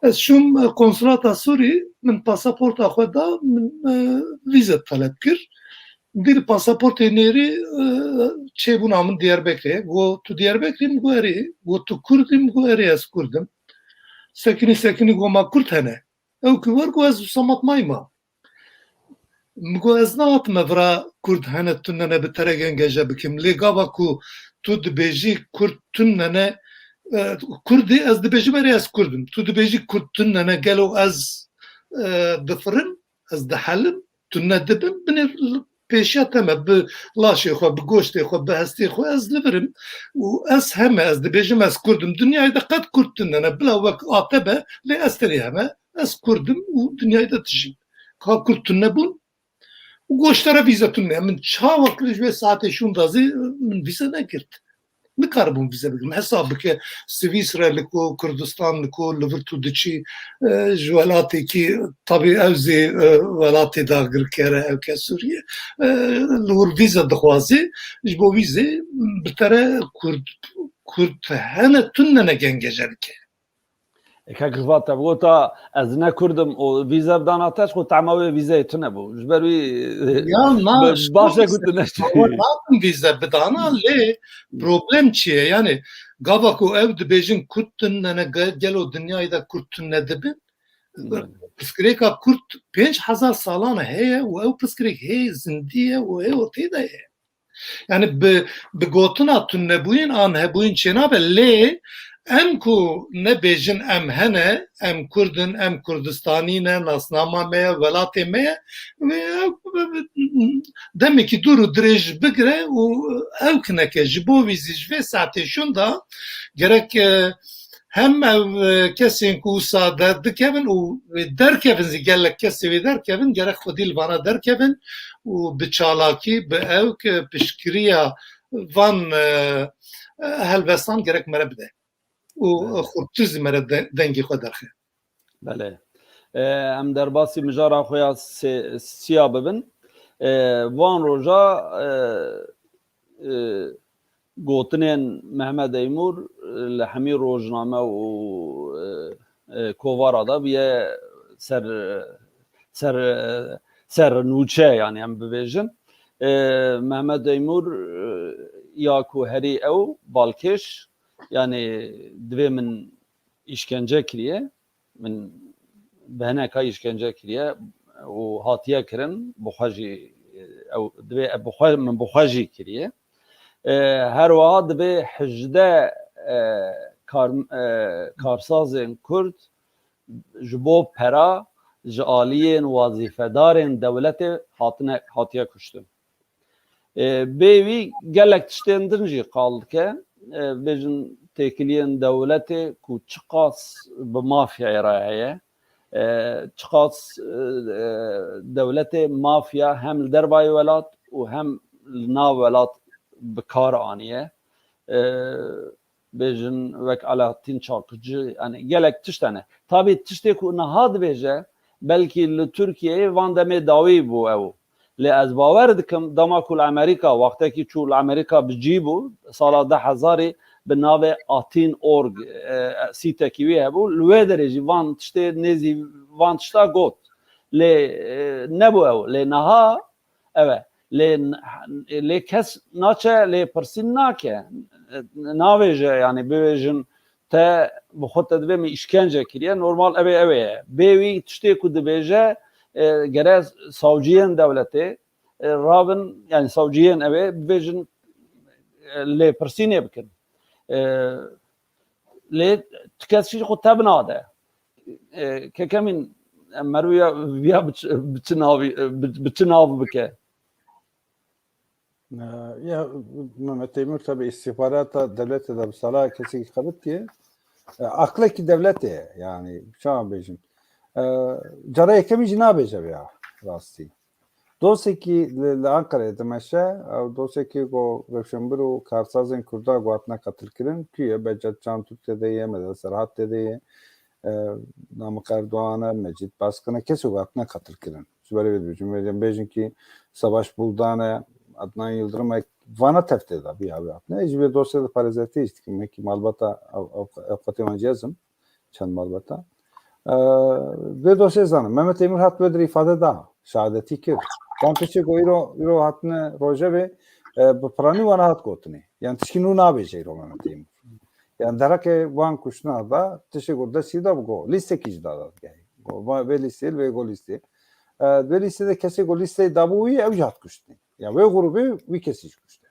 Ez şûm konsolata Sûrî min pasaporta xwe da min vîze talep kir. Dîl pasaportê nêrî çêbûna min Diyarbekirê. Got tu Diyarbekirî min got erê. Got tu Kurdî min got erê ez Kurdim. Sekinî got ma Kurd hene. Ew ku war got ez wisa matmayma. Min got ez nehatime vira Kurd hene tu nene bi teregen geje bikim. Lê gava ku tu dibêjî Kurd tu nene Kurdî ez dibêjim erê ez Kurdim. Tu dibêjî Kurd tu nene gelo ez difirim, ez dihelim, tu ne dibim binê pêşiya te me bi laşê xwe, bi goştê xwe, bi hestê xwe ez livirim û ez heme ez dibêjim ez Kurdim. Dünyayê de qet Kurd tu nene bila wek ate be lê ez tenê heme ez Kurdim û dünyayê de tijîm. Ka Kurd tu nebûn û goştera vîze tu ne. Min çawa kiriş vê saetê şûn da zî min vîze negirt. Nikaribûn vîze bikim. Hesab bike Swîsra li ku Kurdistan li ku li vir tu diçî ji welatêkî tabî ew zê welatê da girkere ew ke Sûriye li wir vîze dixwazê ji bo vîzê bi tere Kurd hene tune ne gengeje bike. كاكفات بوتا ازنا كردم او فيزا بداناتش خو تعماوي فيزا تنبو جبروي Ya na باشا كنت نشتي Bakın vize bidana le problem çiye yani gava ku ev dibêjin Kurtun ne gel o dünyayı da Kurtun ne dibin piskirêka Kurt 5000 salan heye û ew piskirêk hê zindiye û hê otê de ye. Yani bi gotina tun nebûyîn an hebûyîn çênabe lê em ku nebêjin em hene em Kurdin em Kurdistanî ne nasnama me ye welatê me ye demekî dur û dirêj bigire û ew kineke ji bo vîzî ji vê saetê şûn da gerek hem ev kesên ku sade dikevin û derkevin zî gelek kesê wê derkevin gerek xwedî li vana derkevin û bi çalakî bi ew piştgiriya van helbestan gerek mere bide û xurtî zî mere dengê xwe derxe. بله ام در باسی مجارا خویا سیا ببن وان روژا گوتنین محمد ایمور لحمی روزنامه و کووارا دا بیه سر نوچه yani هم ببیجن محمد ایمور یا کو هری او بالکش yani دوی من işkence kiriye من بهنا كاي işkence kiriye و هاتيه kirin بخاجي او دوی بخاج من بخاجي kiriye her vaad به حجده کارسازên Kurd ji bo pera ji aliyên wazîfedarên dewletê hatiye kuştin. Bê wî gelek tiştên din jî qal dike bêjin têkiliyên dewletê ku çi qas bi mafyayê re heye çi qas dewletê mafya hem li derbayê welat û hem li nav welat bi kar aniye bêjin wek Alaaddin Çakıcı yani gelek tiştene tabi tiştê ku niha dibêje belkî li Tirkiyeyê van demê dawî bû ew lê ez bawer dikim dema ku li Amerîka wextekî çû li Amerîka bi cî bû sala 2000 bi navê Atin.org sîtekî wê hebû li wê derê jî van tiştê nêzî van tişta got lê nebû ew lê niha ew e lê kes naçe lê pirsîn nake navêje yani bêjin te bi xwe te divê min işkence kiriye normal ew ê ye bê wî tiştê ku dibêje gerek savciyên dewletê rabin yani savciyên ew ê bibêjin lê pirsînê bikin lê ti kes jî xwe te binade kekemîn merûya viya biçi nav bike. Ya Mehmet Teymur tabi istihbarata devlete de sala kesik kabit diye aklaki devlete yani şan bejim cara ekemi cina beje ya rasti doseki Ankara'ya demeşe doseki go Revşenburu Karsazın Kurda Guatna katıl kirin ki Becet Can Türk'te yemedi Serhat dedi Namık Erdoğan'a Mecit Baskın'a kesin Guatna katıl kirin böyle bir cümle bejin ki Savaş Buldan'a Adnan Yıldırım Van'a tefte da bir abi ne ecbe dosyada parazeti işte ki malbata avukatı yazım çan malbata ve dosya zanım Mehmet Emir hat böyle ifade daha şahadeti ki kantıçı goyro hatne roje ve prani Van'a hat gotni yani tişkinu na beje Mehmet Emir yani darake van kuşna da teşekkürde sida bu liste kicda da go ve liste ve go liste ve listede kese go liste da bu evjat kuşni ya ve grubu bir kesiş kuştu.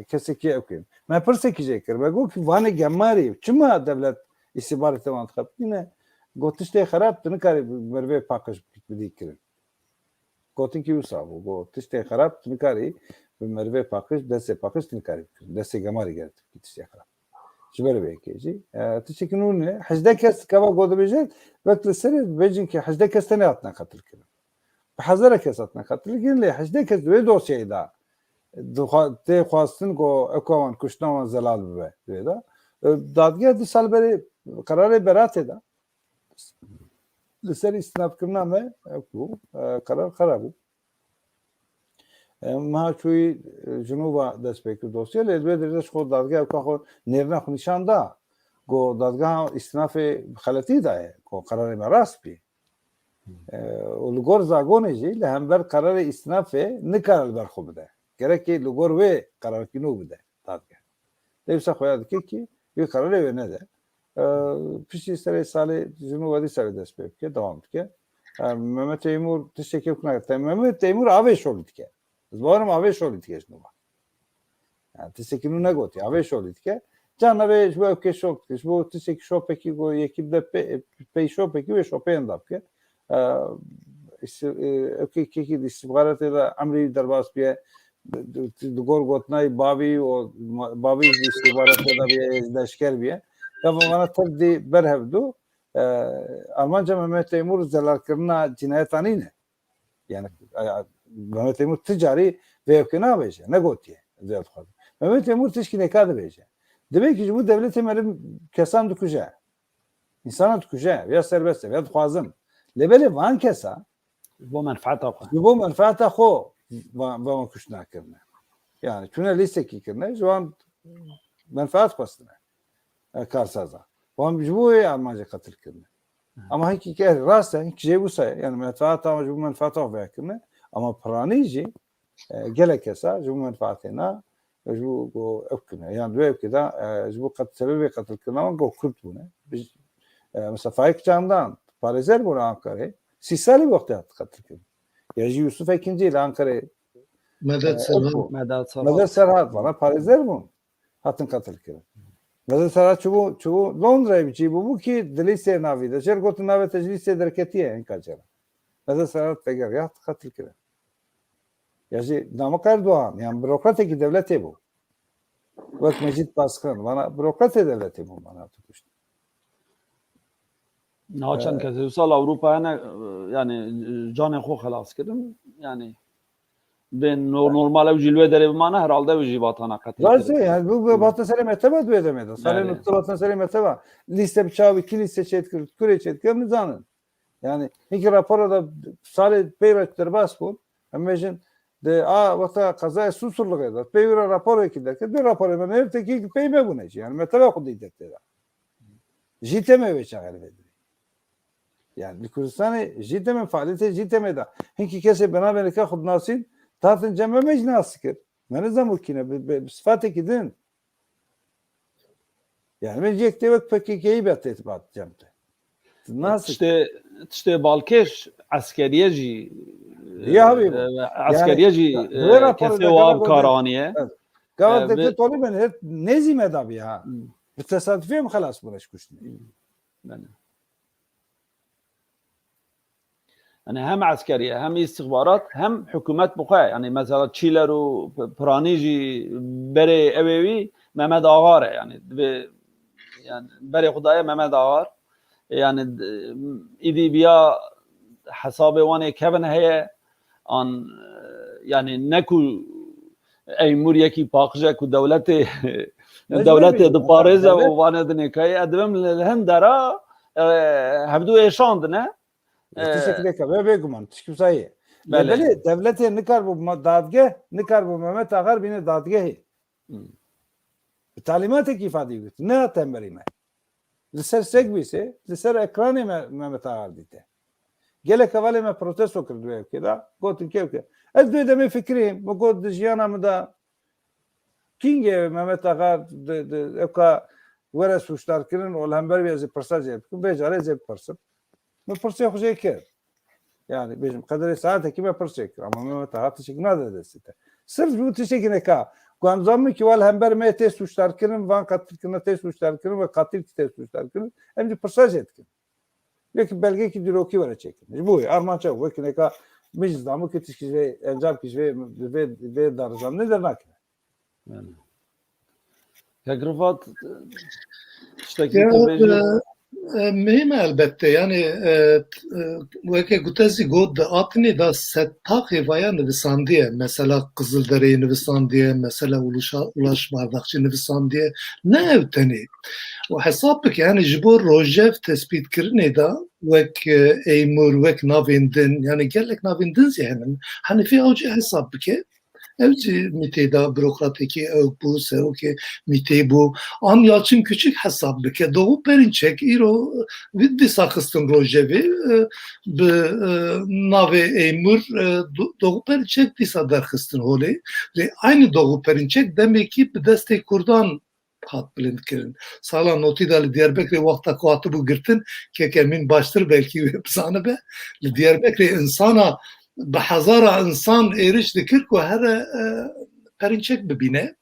Keseki okuyayım. Ben persekecektir. Ve go ki vane gemari. Çima devlet istihbaratı mantık yine gotiste xarab tını kari merve pakış bidikirin. Gotin ki usabu. Gotiste xarab tını kari merve pakış deste pakış tını kari. Deste gemari geldi. Gitiste xarab. Şöyle bekleyici. Teşekkürün ne? Hacda kes kava godu bejel. Vakti seri bejin ki hacda kestene atına katıl kirin. حضر کسات نکرد لیکن لحجده که دوی دوسیه دا تی خواستن کو اکوان کشتن زلال ببه دوی دا دادگاه 2 سال بری قرار برات دا لسر استناد کرنا میں اکو قرار خرابو ما چوی جنوبا دست بکر دوسیه لیدوی درجه خود دادگاه اکو خود نیرنا خود نشان دا گو دادگاه استناف خلطی داره گو قرار ما راست بی و لگور زاگونه جی لهمبر قرار استناف نکارل برخو بده گره که لگور و قرار کنو بده دادگاه لیبسا خواه دکی که یه قرار و نده پیشی سال جنوب وادی سر دست بید که دوام که Mehmet Teymur teşekkür ederim. Mehmet Teymur aveş oldu ki. Zvarım aveş oldu ki şnuba. Yani teşekkürü ne goti aveş oldu ki. Canna ve şu öfke şok ki. Bu teşekkür şok peki bu ekipte pey şok peki ve şopen da ki. öfke ki istihbarat da amri derbas bir dugor gotnay bavi o bavi istihbarat da bir deşker bir. Ya bana tabii berhevdu. Almanca Mehmet Teymur zelalkirina cinayetani ne? Yani Mehmet Teymur ticari ve öfkena beje. Ne gotiye? Mehmet Teymur tişki nekadı beje. Demek ki bu devlet emerim kesan düküce. İnsana düküce veya serbest veya duazım. Lebeli van kesa Bu menfaat akı. bu menfaata xo ve kuşna kirne. Yani tüne liste ki kirne şu an menfaat kostine. Karsaza. Van bu Almanca katıl kirne. Ama hakiki rast hiç şey bu say yani menfaat ama bu menfaat o kirne. Ama pranici gelekesa bu menfaatena bu öfkene. Yani bu öfkede bu sebebi katıl kirne ama bu kurt bu ne? Biz mesela Faik Can'dan Parizer bu Ankara'ya 6 sali vakti katıl kirne. Yaji Yusuf ikinci ile Ankara'ya Medet Serhat. Medet Serhat bana Parizer bu. Hatın katıl kirne. Medet Serhat çubu Londra'ya bir bu ki delise navide. Şergotu nave teclise derketiye en kaçara. Medet Serhat pegar ya katıl kirne. Yaji Namık Erdoğan yani bürokratik devleti bu. Vak Mecit Baskın bana bürokratik devleti bu bana tutuştu. Naçan kez sal Avrupa yani canı xo xalas kirim. Yani ben normal ev cilve dere bimana herhalde ev jibatana katıl. Zaten yani bu batı sene meteba duyedemedi. Sale nokta batı sene meteba. Liste bıçağı iki liste çetkir, küre çetkir nizanın. Yani iki rapora da sale peyretler bas bu. Amejin de vakta kazaya susurluk eder. Peyvira rapor ekiderken bir rapor hemen her teki peyme bu ne? Yani meteba kudu idekte da. Jiteme ve çağır vedir. Yani Kürdistan'ı jiteme faaliyeti jiteme da. Hinki kese beraber ka khudnasin tatın cemme mecna sıkır. Ne zaman kine sıfatı kidin. Yani ben jekte vak PKK'yi bet etibat cemte. Nasıl? İşte Balkeş askeriyeci ya abi askeriyeci kese o abkaraniye. Gavadaki tolu ben hep nezime da bir ha. Bir tesadüfiye mi halas bıraş kuştu? Yani hem askeriye hem istihbarat hem hükümet bu kadar. Yani mesela Çileru Praniji bere evevi Mehmet Ağar yani ve yani bere Hudaya Mehmet Ağar yani idi biya hesabı vane Kevin heye an yani neku Eymur ki pakıca ku devleti de Paris'e o vane de nekaya adem lehndara hebdu eşand ne teşekkür ederim ve beguman tişkimsayı böyle devlete nikar bu dadge nikar bu Mehmet Ağar bine dadge talimatı ki ifade ediyor ne temberime liser segvisi liser ekranı Mehmet Ağar dite gele kavale me protesto kırdı ülkede gotin ki ez de deme fikrim bu god jiyana da kinge Mehmet Ağar de eka vere suçlar kirin ol hember ve persaj yaptı becare zep persip me perse hoje ker yani bizim kadar saat ki me perse ama Mehmet Ağar teşekkür ederiz sırf bu teşekkür ka Guanzamı ki val hember me te suçlar kirin van katil kina te suçlar kirin ve katil te suçlar kirin hem de persaj etkin Belki belge ki diroki var çekin. Bu Armanca bu ki ne ka meclisdamı ki tişki ve encam ki ve darzam ne demek? Yani. Tegrifat işte mühim elbette yani veke gutezi god atni da settaki vaya nivisandiye mesela Kızıldere'yi nivisandiye mesela Ulaş Bardakçı nivisandiye ne evteni o hesaplık yani jibor Rojev tespit kirine da vek Eymur vek navindin yani gelek navindin zihnin hani fi avcı hesaplık Evci miteyda bürokratiki ev bu sevki mitey bu an Yalçın küçük hesap bike doğu perinçek iro viddi sakıstın rojevi bi nave eymur doğu perinçek disa derkıstın holi ve aynı doğu perinçek demek ki bir destek kurdan hat bilind kirin. Sala noti da li Diyarbakır vakta kuatı bu girtin kekemin baştır belki sana be li Diyarbakır insana به هزار انسان ایرش دکر که هر پرینچک ببینه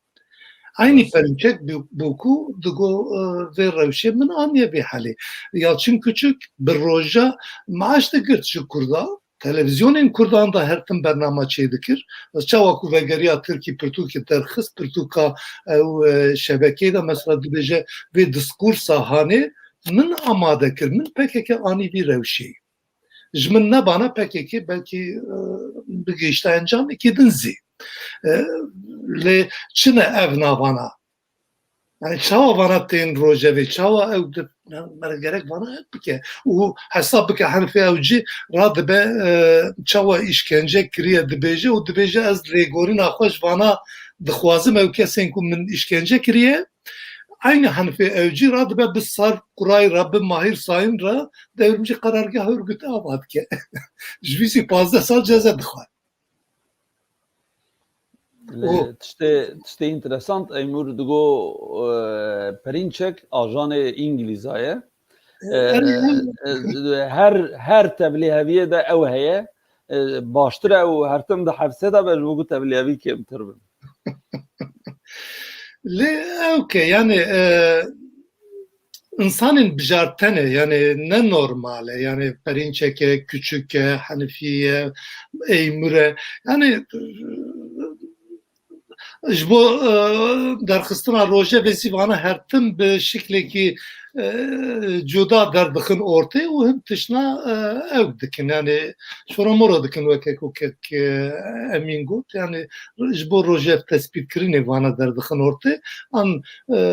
aynı perinçek boku dugo ve revşe min aniye bir hali. Yalçın küçük bir roja maaş da girt şu kurda. Televizyonun kurdan da her tim bernama çeydikir. Çavaku ve geriya Türkiye Pirtuki terhis Pirtuka şebekeye de mesela dibece ve diskursa hani min amade kir min pekeke ani bir revşeyi. Jmin ne bana pekeki belki bir geçti encam iki dinzi. Le çine ev navana. Yani çava vana teyin rojevi, çava ev de gerek vana hep bike. O hesap bike hanife evci rad be çava işkence kiriye dibece, o dibece ez legorin akhoş vana dixwazim ev kesin ku min işkence kiriye. Aynı hanife evci rad be bisar kuray Rabbi mahir sayın ra devrimci karargah örgütü avat ke. Jvisi 15 sal ceza dixwaz. Tiştê interesant Eymur digo perinçek ajanê İngilîzaye her tebliğeviye de ew heye baştir ew her tim de hefse de be bu tebliğevi kemtir bin. Le okey yani insanın bijartene yani ne normale yani perinçeke küçüke hanifiye Eymur'e yani bu derxistina roje ve sivana her tim bir şekli cuda derdikin ortaya o hem tışna ev dikin yani şoramora dikin ve kek emin gut yani bu roje tespit kirini vana derdikin ortaya an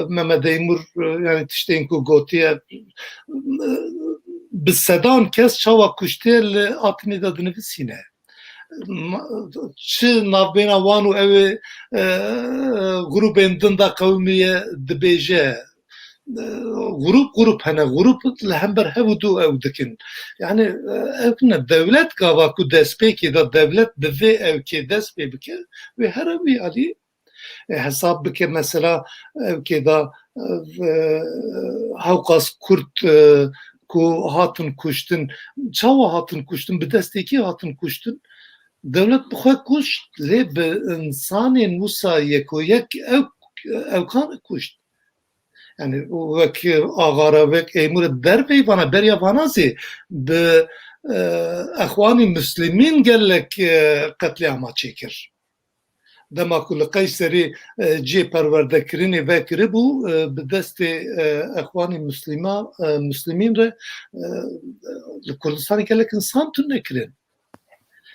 Mehmet Eymur yani tişteyin ku gotiye bir sedan kes çava kuştel atini da dinvisine çi navbena vanu evi grubên da kavmiye dibêje grup hene grup hember hevudu ew dikin yani ev ne devlet gava ku destpêkê da devlet bi vê evkê dest pê bike ve her evî alî hesap bike mesela evkê da hewqas Kurt ku hatın kuştin çawa hatın kuştin bi destekî hatın kuştin devlet bu kadar kuş le be insanın Musa yekoyek evkan kuş yani o vek ağara vek Eymur derbe bana berya vanazi be ahvani Müslümin gellek katliama çekir. Demek ki Kayseri C perverdekirini vekiri bu be deste ahvani Müslümin re Kurdistan'ı gellek insan tünnekirin.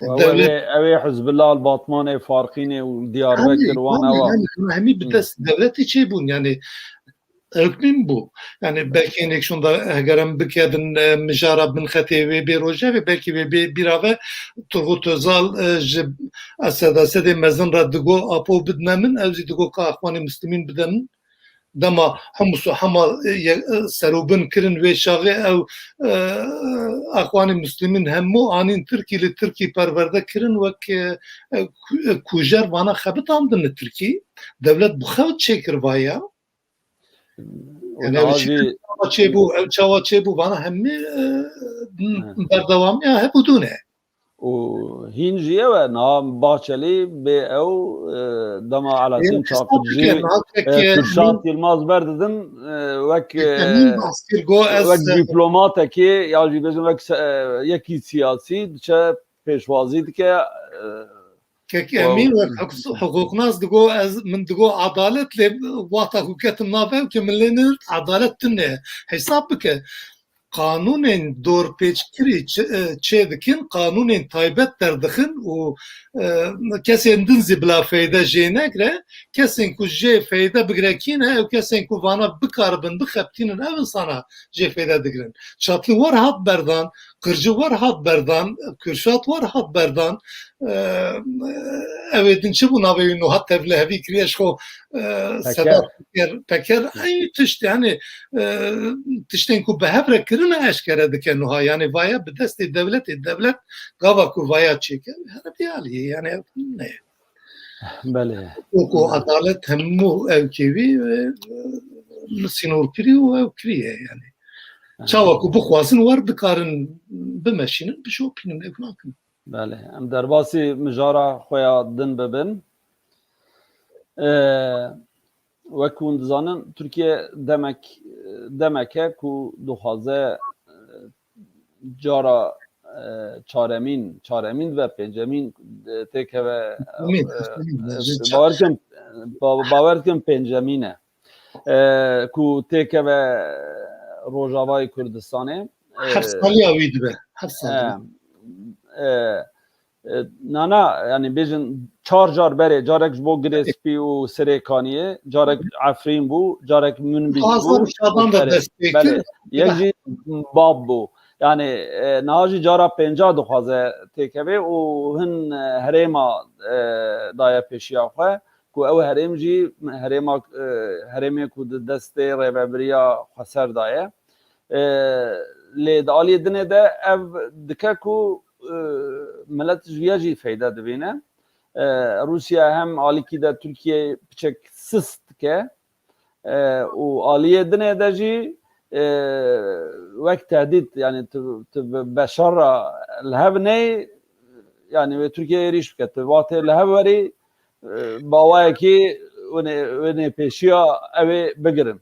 Ev Hizbullah al-Batman farkine u Diyarbakır wana hemi bir devlet içi bun yani hükmün bu. Yani belki enekşonda egerim bikedin mijara bin xetevi bir roje ve belki bir ave Turgut Özal asede mezun raddigo apo bidnemin evzi digo ka ahvani Müslümin bidemin dema humusu hama serubin kirin ve şağı ev ahvani Müslümin hemmu anin Türkiye perverde kirin ve kujer vana xebit andın Türkiye devlet bu xebit çekir vaya yani çava çebu vana hemmi berdevam ya hep udune و هینجیه و نام باچلی به او دما علاسیم چاپجی فرشات یلماز برددن وک دیپلمات کی یا جی بزن وک یکی سیاسی چه پیشوازی که امین و حقوق ناس دگو از من دگو عدالت ل واتا حکومت نافه که ملنر عدالت نه حساب بکه kanunun doğru peçkiri çedikin kanunun taybet derdikin o kesin dinzi bla feyda jenekre kesin ku je feyda bigrekine o kesin ku vana bikarbın bixeptinin ev sana je feyda digrin çatlı var hat berdan Kırcı var hat berdan, Kürşat var hat berdan. Evedin çi bu navê nuhat tevle hevî kiriye şo Sedat Peker aynı tişt yani tiştên ku bi hev re kirine eşkere dike nuha yani vaya bi destê devlet gava ku vaya çêke her bir haliye yani ne بله o adalet hemû ev kevî ve sinor kiriye û ev kiriye yani çawa ku bixwazin war dikarin bimeşînin bişopînin ev nakin. بله ام درباسی مجارا خویا دن ببن وکون دزانن ترکیه دمکه کو دخوازه جارا چارمین و پنجمین تکه و باور کن پنجمینه کو تکه و روجاوای کردستانه Her sali avî dibe her sali. Nana yani bejin çar jar bere carek bo Grespi û Serêkaniyê carek Efrîn bû carek Münbî bû Şadan da destektir. yek jî bab bû yani niha jî cara pênca dixwaze têkeve û hin herêma daye pêşiya xwe ku ew herêm jî herêmê ku di destê rêveberiya Xweser daye lê di aliyê dinê de ev dike ku millet jiya jî feyda dibîne Rusya hem alîkî de Türkiye piçek sis dike û aliyê dinê de jî wek tehdît yani tu beşara li hev ney yani wê Türkiye'ye êrîş bike tu watê li hev werî bawayekî wênê pêşiya ew ê bigirin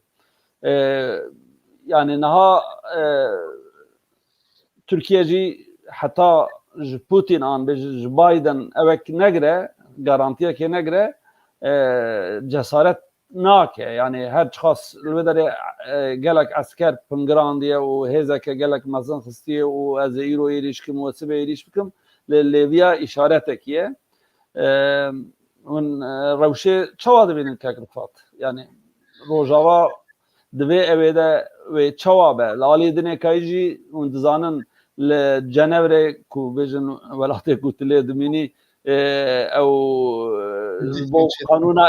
yani niha Türkiye jî heta ji Putin an ji Biden evek negire garantiyekê negire cesaret nake yani her çiqas li vê derê gelek esker pingiran diye û hêzeke gelek mezin xistiye û ez ê îro êrîş bikim û sibê êrîş bikim lê lêviya îşaretekî ye hûn rewşê çawa dibînin kekrifat yani rojava divê evê de wê çawa be li aliyê dinê kayî jî hûn dizanin li Cenevre ku bêjin welatê ku tu lê dimînî ew ji bo qanûna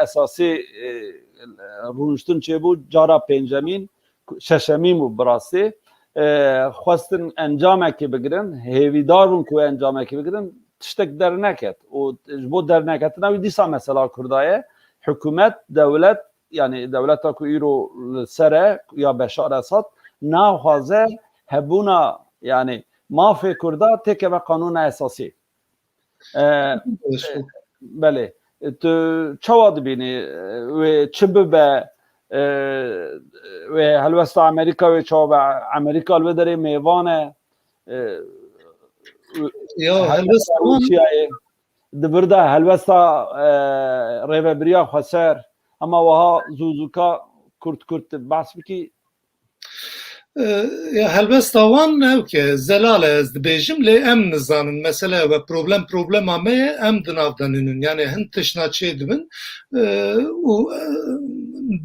esasî rûniştin çêbû cara pêncemîn şeşemîn bû bi rastî xwestin encamekê bigirin hêvîdar bûn ku encamekê bigirin tiştek derneket û ji bo derneketina wî dîsa mesela Kurda ye hikûmet dewlet yani devleta ku îro li ser e ya Beşar Esad naxwaze hebûna yani mafê Kurda têkeve qanûna esasî belê tu çawa dibînî wê çi bibe wê helwesta Amerîka wê çawa be Amerîka li vê derê mêvan e Rûsyayê dibir de helwesta rêveberiya Xweser ama wiha zûzûka Kurd behs bikî ya helbesta wan ew ke zelal ez dibêjim lê em nizanin mesela ve problema me ye em di nav danînin yani hin tişna çê dibin û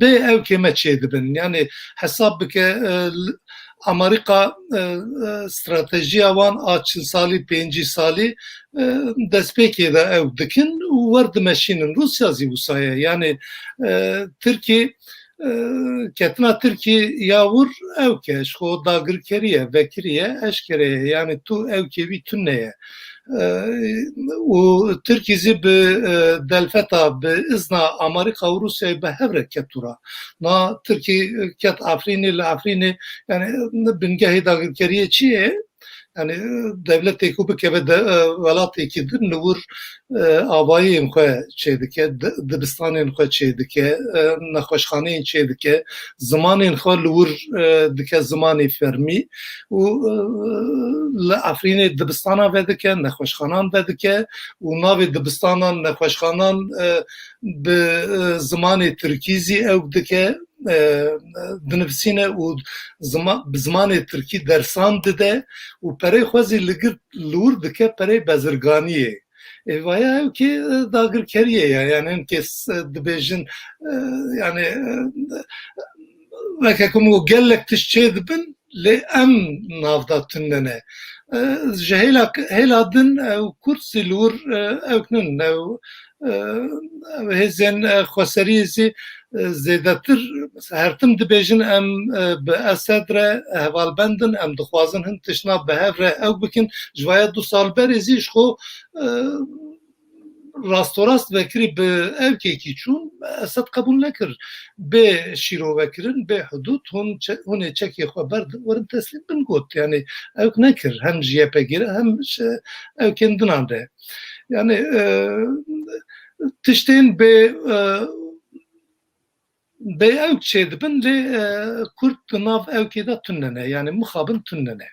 bê ew kê me çê dibin yani hesab bike Amerika stratejiya wan a 40 salî 5 salî destpêkê de ew dikin û wer dimeşînin Rusya zî wisa ye yani Tirkiye ketina Tirkiye yavur ew ke ji xwe dagirkeriye vekiriye eşkere ye yani tu ew kevî tu neye û Tirkiye zî bi delfeta bi izna Amerika û Rusyayê bi hev re ketura na Tirkiye ket Efrînê li Efrînê yani bingehê dagirkeriyê çi ye yani devletê ku bikeve welatêkî din li wir avayên xwe çê dike dibistanên xwe çê dike nexweşxaneyên çê dike zimanên xwe li wir dike zimanê fermî û li Efrînê dibistana vedike nexweşxanan vedike û navê dibistanan nexweşxanan bi zimanê Tirkî zî ew dike dinivîsîne û bi zimanê Tirkî dersan dide û perê xwe zî li wir dike perê bezirganiyê vaya ew kê dagirkeriye ye yani hin kes dibêjin yani vekekum û gelek tişt çê dibin li em navda tünene. Ji hêla din ew Kurd silûr ewkinin ew hêzên xweseriyê zê zêdetir hertim dibêjin em bi Esed re hevalbendin em dixwazin hin tişna bi hev re ew bikin ji vaya 2 sal berê zî ji xwe rastorast vekirî bi evkekî çûn Esed qebûl nekir bê şîrovekirin bê hudûd hûn ê çekê xwe berdin werin teslîm bin got yani ewk nekir hem ji YPG re hem evkên dinan re yani tiştên bê ewk çê dibin lê Kurd di nav ewkê de tunene yani mixabin tunene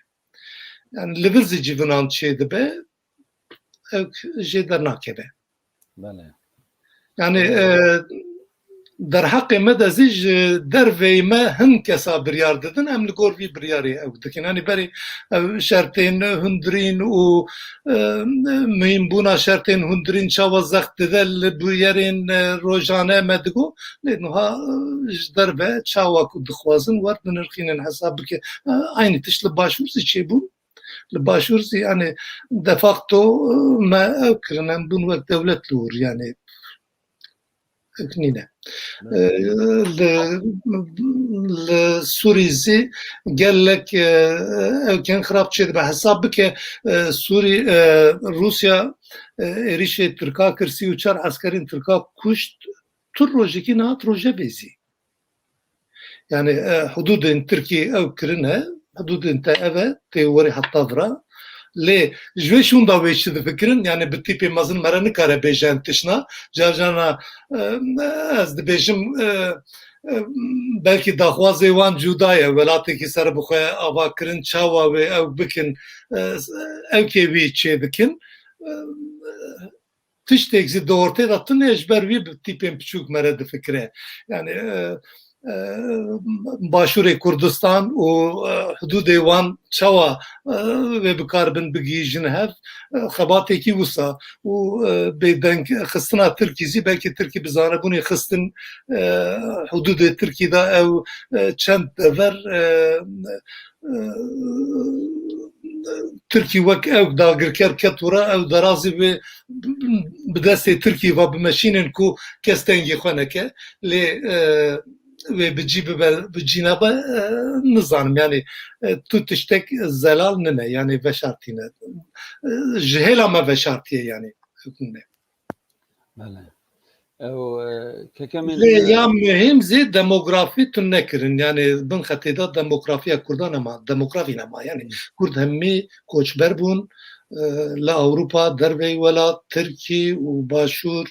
yani li vir zî cîvinan çê dibe ewk jê dernakeve yani derheqê me de zî ji derveyê me hin kesa biryar didin em li gor vî biryarê ew dikin yani berê ew şertên hundirîn û mihînbûna şertên hundirîn çawa zext dide li biryarên rojane me digo lê niha ji derve çawa ku dixwazin wer binirxînin hesab bike aynı tiş li başûr zî çêbûn li başûr zî yani de facto me ew kirin em bûn wek dewlet lûr yani nîne li Sûrî zî gelek evkên xirab çê dibe hesab bike Sûrî Rusya êrişê Tirka kir 34 askerên Tirka kuşt tur rojekî nehat rojevê zî yani hududên Tirkiye ew kirine hududên te ev e tê werî heta vira lê ji vê şûnda wê çi difikirin yani bi tîpê mezin mere nikare bêje tişna carcana ez dibêjim belkî daxwazê wan cuda ye welatekî ser bixwe avakirin çawa wê ew bikin evkê wî çê dikin tiştek zî di ortê de tune ji ber wî bi tîpên piçûk mere difikire yani Başûrê Kurdistan û hududê wan çawa wê bikarbin bigîjin hev xebatekî wisa û bêdeng xistina Tirkî zî belkî Tirkî bi zanebûnê xistin hududê Tirkî de ew çend dever Tirkî wek ew dagirker ket wira ew derazî wê bi destê Tirkî ve bimeşînin ku kes tengê xwe neke lê wê bicî bibe bicîne be nizanim yani tu tiştek zelal nine yani veşartîne ji hêla me veşartiye yani lê ya mühim zê demografî tu nekirin yani bin xetê de demografiya Kurdan ama demografî nema yani Kurd hemî koçber bûn li Ewropa dervey welat Tirkî û Başûr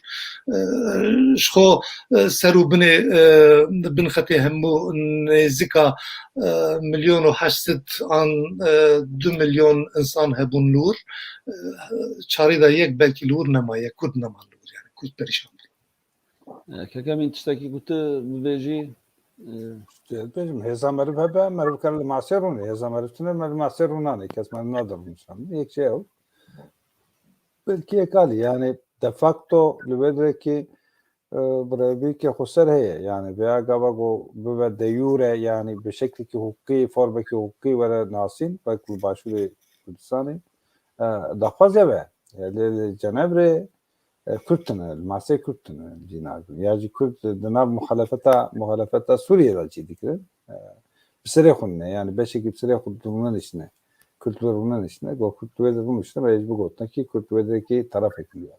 ji xwe ser û binê bin xetê hemû nêzîka 1.8 an 2 milyon insan hebûn lûr çarî de yek belkî lûr nemaye Kurd nema lûr yani Kurd perîşan Kekemîn tiştekî ku tu bibêjî hêza meriv hebe meriv kar li masê rûnê hêza meriv tune meriv masê rûnanê kes meriv nadirin yek şey ew belkî yekalî yani de facto li vê direkî birevîkê xweser heye yani veya gava got bibe de jure yani bi şeklekî hukukî formekî hukukî were nasîn wek li Başûrê Kurdistanê daxwaz ev e lê Cenevrê Kürt tune li masê Kürt tune cî nakin ya jî Kürt di nav muhalefeta Sûriyê de cî dikirin bi serê xwe ne yani beşekî bi serê xwe rûnin îşine Kürt rûnin îşine got Kürt wê de rûn îşine mecbûr gotin ki Kürt wê direkî tarafekî ya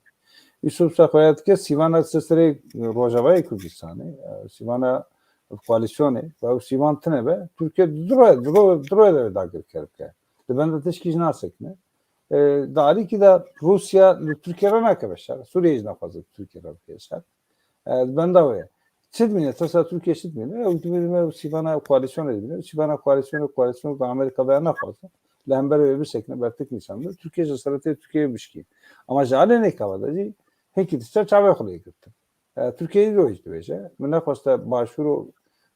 Yusuf xwe dike sîvana serê Rojavayê Kurdistanê sîvana koalîsyonê ve sîvan tune be Türkiye dirê de dagirker bike li benda tişkî jî nasekine darîkî de Rusya li Tirkiye re nake beşer Sûriyê jî naxwaze Tirkiye re bikeşer li benda wê çi dimîne tesa Tirkiye çi dimîne ew dibîne sîvana koalîsyonê dibîne sîvana koalîsyonê bi Amerîka veya naxwaze li hember wê bir şekilde bertik nîşandir Tirkiye ji seretê Tirkiyeyê bişkî ama ji alê nekava de jî hekî tişta çavê xwe lê girtin Tirkiyeyê de jî dibêje min nexwaste Başûr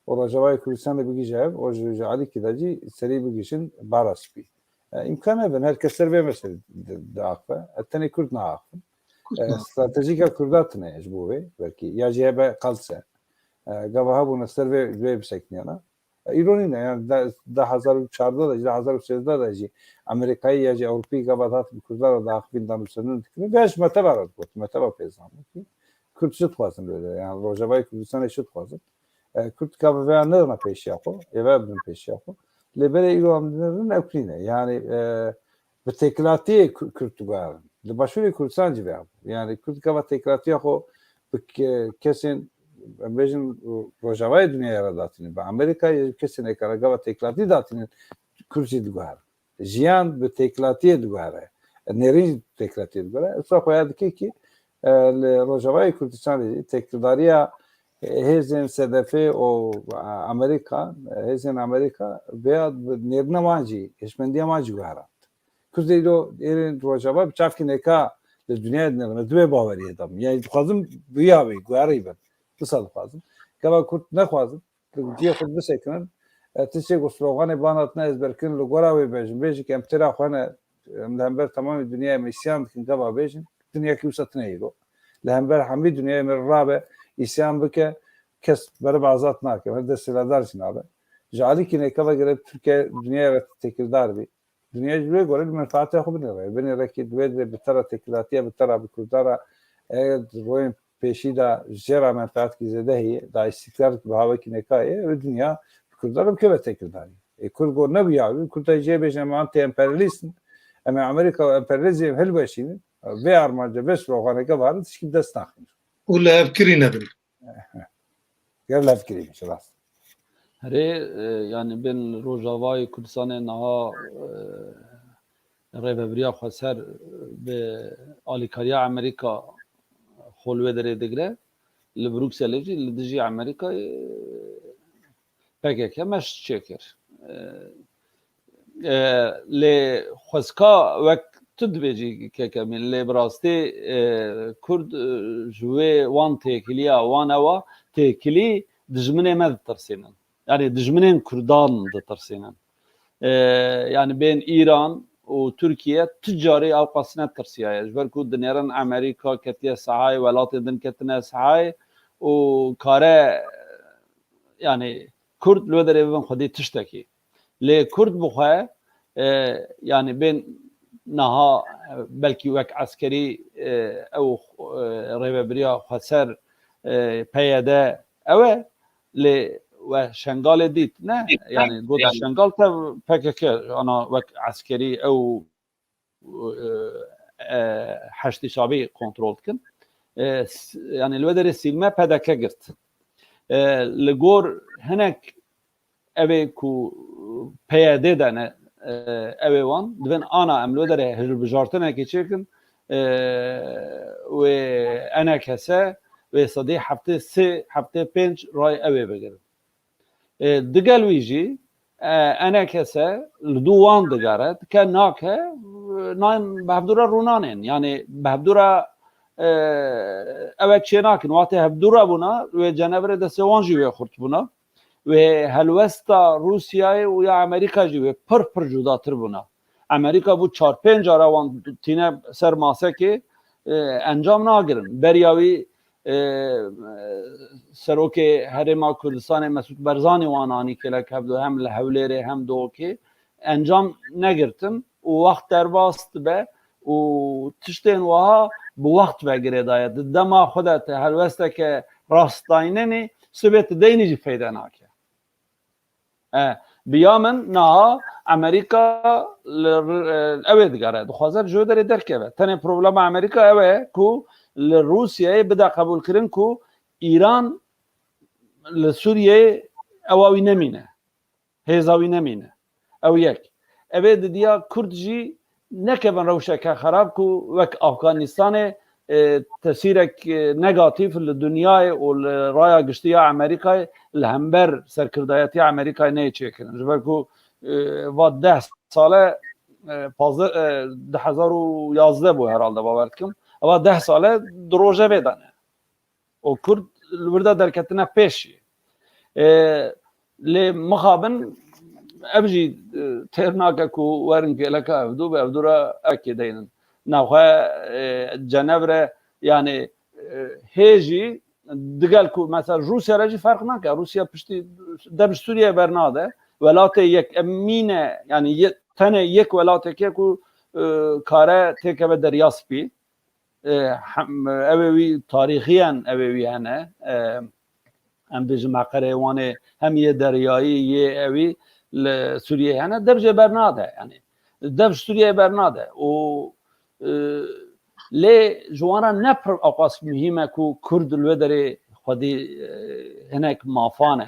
û Rojavayê Kurdistanê bigîje ev o ji alîkî de jî serî bigîşin bara spî imkan hebe herkes ser vê meselê diaxe tenê Kurd naaxin stratejîka Kurda tune ji bo wê belkî ya jî hebe qalse gava hebûne ser vê bisekniyana ایرانی نه yani 2014 da 2013 da jî Amerikayî ya jî Avrupayî gavat hat Kurdlar da axivîn danûsanın dikine beş meteba rat got meteba pêzan ki Kürt şut xwazin böyle yani Rojavayê Kurdistanê şut xwazin Kürt ka ve ne na peşiya xwe eve bin peşiya xwe li berê îro amdînin evkrîne yani bi teklatiyê Kürt digarin li başûrê Kurdistan jî ve yani Kürt ka teklatiya xwe bi kesên bêjin Rojavayê dünyaya ra datînin bi Amerîkayê kesên ekaragava teklatî datînin Kürt jî diguhere jiyan bi teklatiyê diguhere nêrîn teklatiyê diguhere esra xweya dike ki li Rojavayê Kurdistanê teklidariya hêzên sedefê û Amerîka hêzên Amerîka veya nêrîna wan jî hêşmendiya wan jî guhere Kürt îro êrên Rojava bi çavkî neka li dünyayê dinêrine divê baweriyê dabin yani dixwazim bûya wê guherî bin Disa dixwazim gava Kürt nexwazim ciyê xwe bisekinin tiştê ku sloganê van hatine ezberkirin li gora wê bêjin bêjî em têra xwe ne li hember temamê dünyayê me îsyan dikin gava bêjin dünyakî wisa tune îro li hember hemî dünyayê me rabe îsyan bike kes berib azad nake her de siladar jî nabe ji alîkî nêkeva girib Tirkiye dünyaya re tekirdar bî dünya ji wê gorê menfaatê xwe binêre binêrekî divê bi tera tekilatiya bi tera bi Kurdara royên peşî da jêra menfaetkî zêde heye da istikrar bi havekî nekaye ve dünya Kurdlar bikeve tekirdarî Kurd got nebûya Kurd jê bêjin em anti-emperyalîstin em ê Amerîka emperyalîzmê hilweşînin vê armanca vê sloganeke varin tişkî dest naxin û li hevkirî nebin ger levkirîmiş rast Herê yani bên Rojavayê Kurdistanê niha rêveberiya xweser bi alîkariya Amerîka xolwê derê digire li Brukselê jî li dijî Amerîkayê PKK meş çêkir lê xwezka wek tu dibêjî kekemîn lê bi rastî Kurd ji wê wan têkiliya wan ewa têkilî dijminê me ditirsînin yani dijminên Kurdan ditirsînin yani bên İran û Türkiye ti carî ew qas netirsiyaye ji ber ku dinêrin Amerîka ketiye sehayê welatê din ketine sehayê û kare yani Kurd li wê derê bibin xwedî tiştekî lê Kurd bixwe yani bên niha belkî wek eskerî ew rêveberiya xweser PYD ew e lê ve Şengalê dît ne yani goda Şengal te PKK ana wek eskerî ew heştî şabî kontrol dikin yani li wê derê sîlme PDK girt li gor hinek evê ku PYD de ne evê wan divin ana em li wê derê hilbijartinekê çêkin wê enek hese wê sedî heftê sê heftê pênc ray evê bigirin digel wî jî enek hese li dû wan digere dike nake nayên bihevdûra rûnanên yani bihevdûra ew çênakin watê hevdûra bûna wê ceneverê destê wan jî wê xurt bûna wê helwesta Rûsyayê û ya Amerîka jî wê pir cudatir bûna Amerîka bû 4-5 cara wan tîne ser masekê encam nagirin beriya wî serokê Herêma Kurdistanê Mesûd Barzanî wan anî kelek hevdû hem li Hewlêrê hem Dawokê encam negirtin û wext derbas dibe û tiştên wiha bi wext vegirê daye di dema xwe de te helwesteke rastayînenê sibê tu deynî jî feyda nake biya min niha Amerîka ew ê digere dixwaze ji wê derê derkeve tenê problema Amerîka ew e ku li Rûsyayê bide qebûlkirin ku İran li Sûriyeyê ewa wî nemîne hêza wî nemîne ew yek evê didiya Kurd jî nekevin rewşeke xerab ku wek Afganistanê tesîrek negatif li dünyayê û li raya giştiya Amerîkayê li hember serkirdayetiya Amerîkayê neyê çêkirin ji ber ku va 10 sale 2011 bû herhalde bawer dikim ava 10 sale di rojevê de ne û Kurd li wir de derketine pêş lê mixabin ev jî têr nake ku werin kêleka hevdû bi hevdûra ekê deynin navxwe cenevre yani hê jî diğer ku mesela Rusya rejim fark nake. Rusya pişti demiş Suriye bernade. Velatı yek emine yani tane yek velatı ki ku kare tekebe deryaspi. Evevi tarihiyen evevi hene. Em bejim akare wane hem ye deryayı ye evi Suriye hene devce bernade yani. Dev Suriye bernade. O لی جوانا نپر آقاس مهمه کو کرد الودری خودی هنک مافانه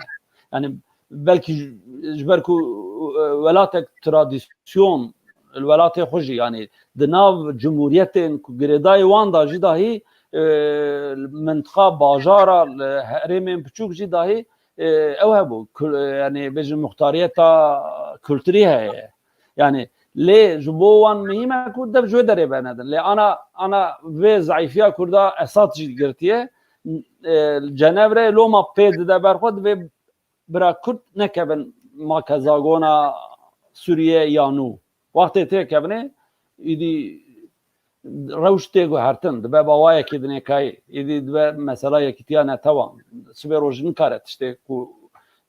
یعنی بلکه جبر کو ولاتک ترادیسیون الولات خوشی یعنی دناو جمهوریت گردای وان دا جی داهی منطقه باجارا هرمین بچوک جی داهی اوه بو یعنی بجی مختاریت کلتری هست yani لی جبوان مهمه کود دب جوی داره بندن لی انا و ضعیفیا کرده اسات جد گرتیه جنبره لوما پید ده برخود و برا کرد نکبن ما کزاگونا سوریه یا نو وقتی تی کبنه ایدی روش تیگو هرتن دبه باوای کدنه کای ایدی دبه مثلا یکیتیا نتوان سبه روشن کارت işte کو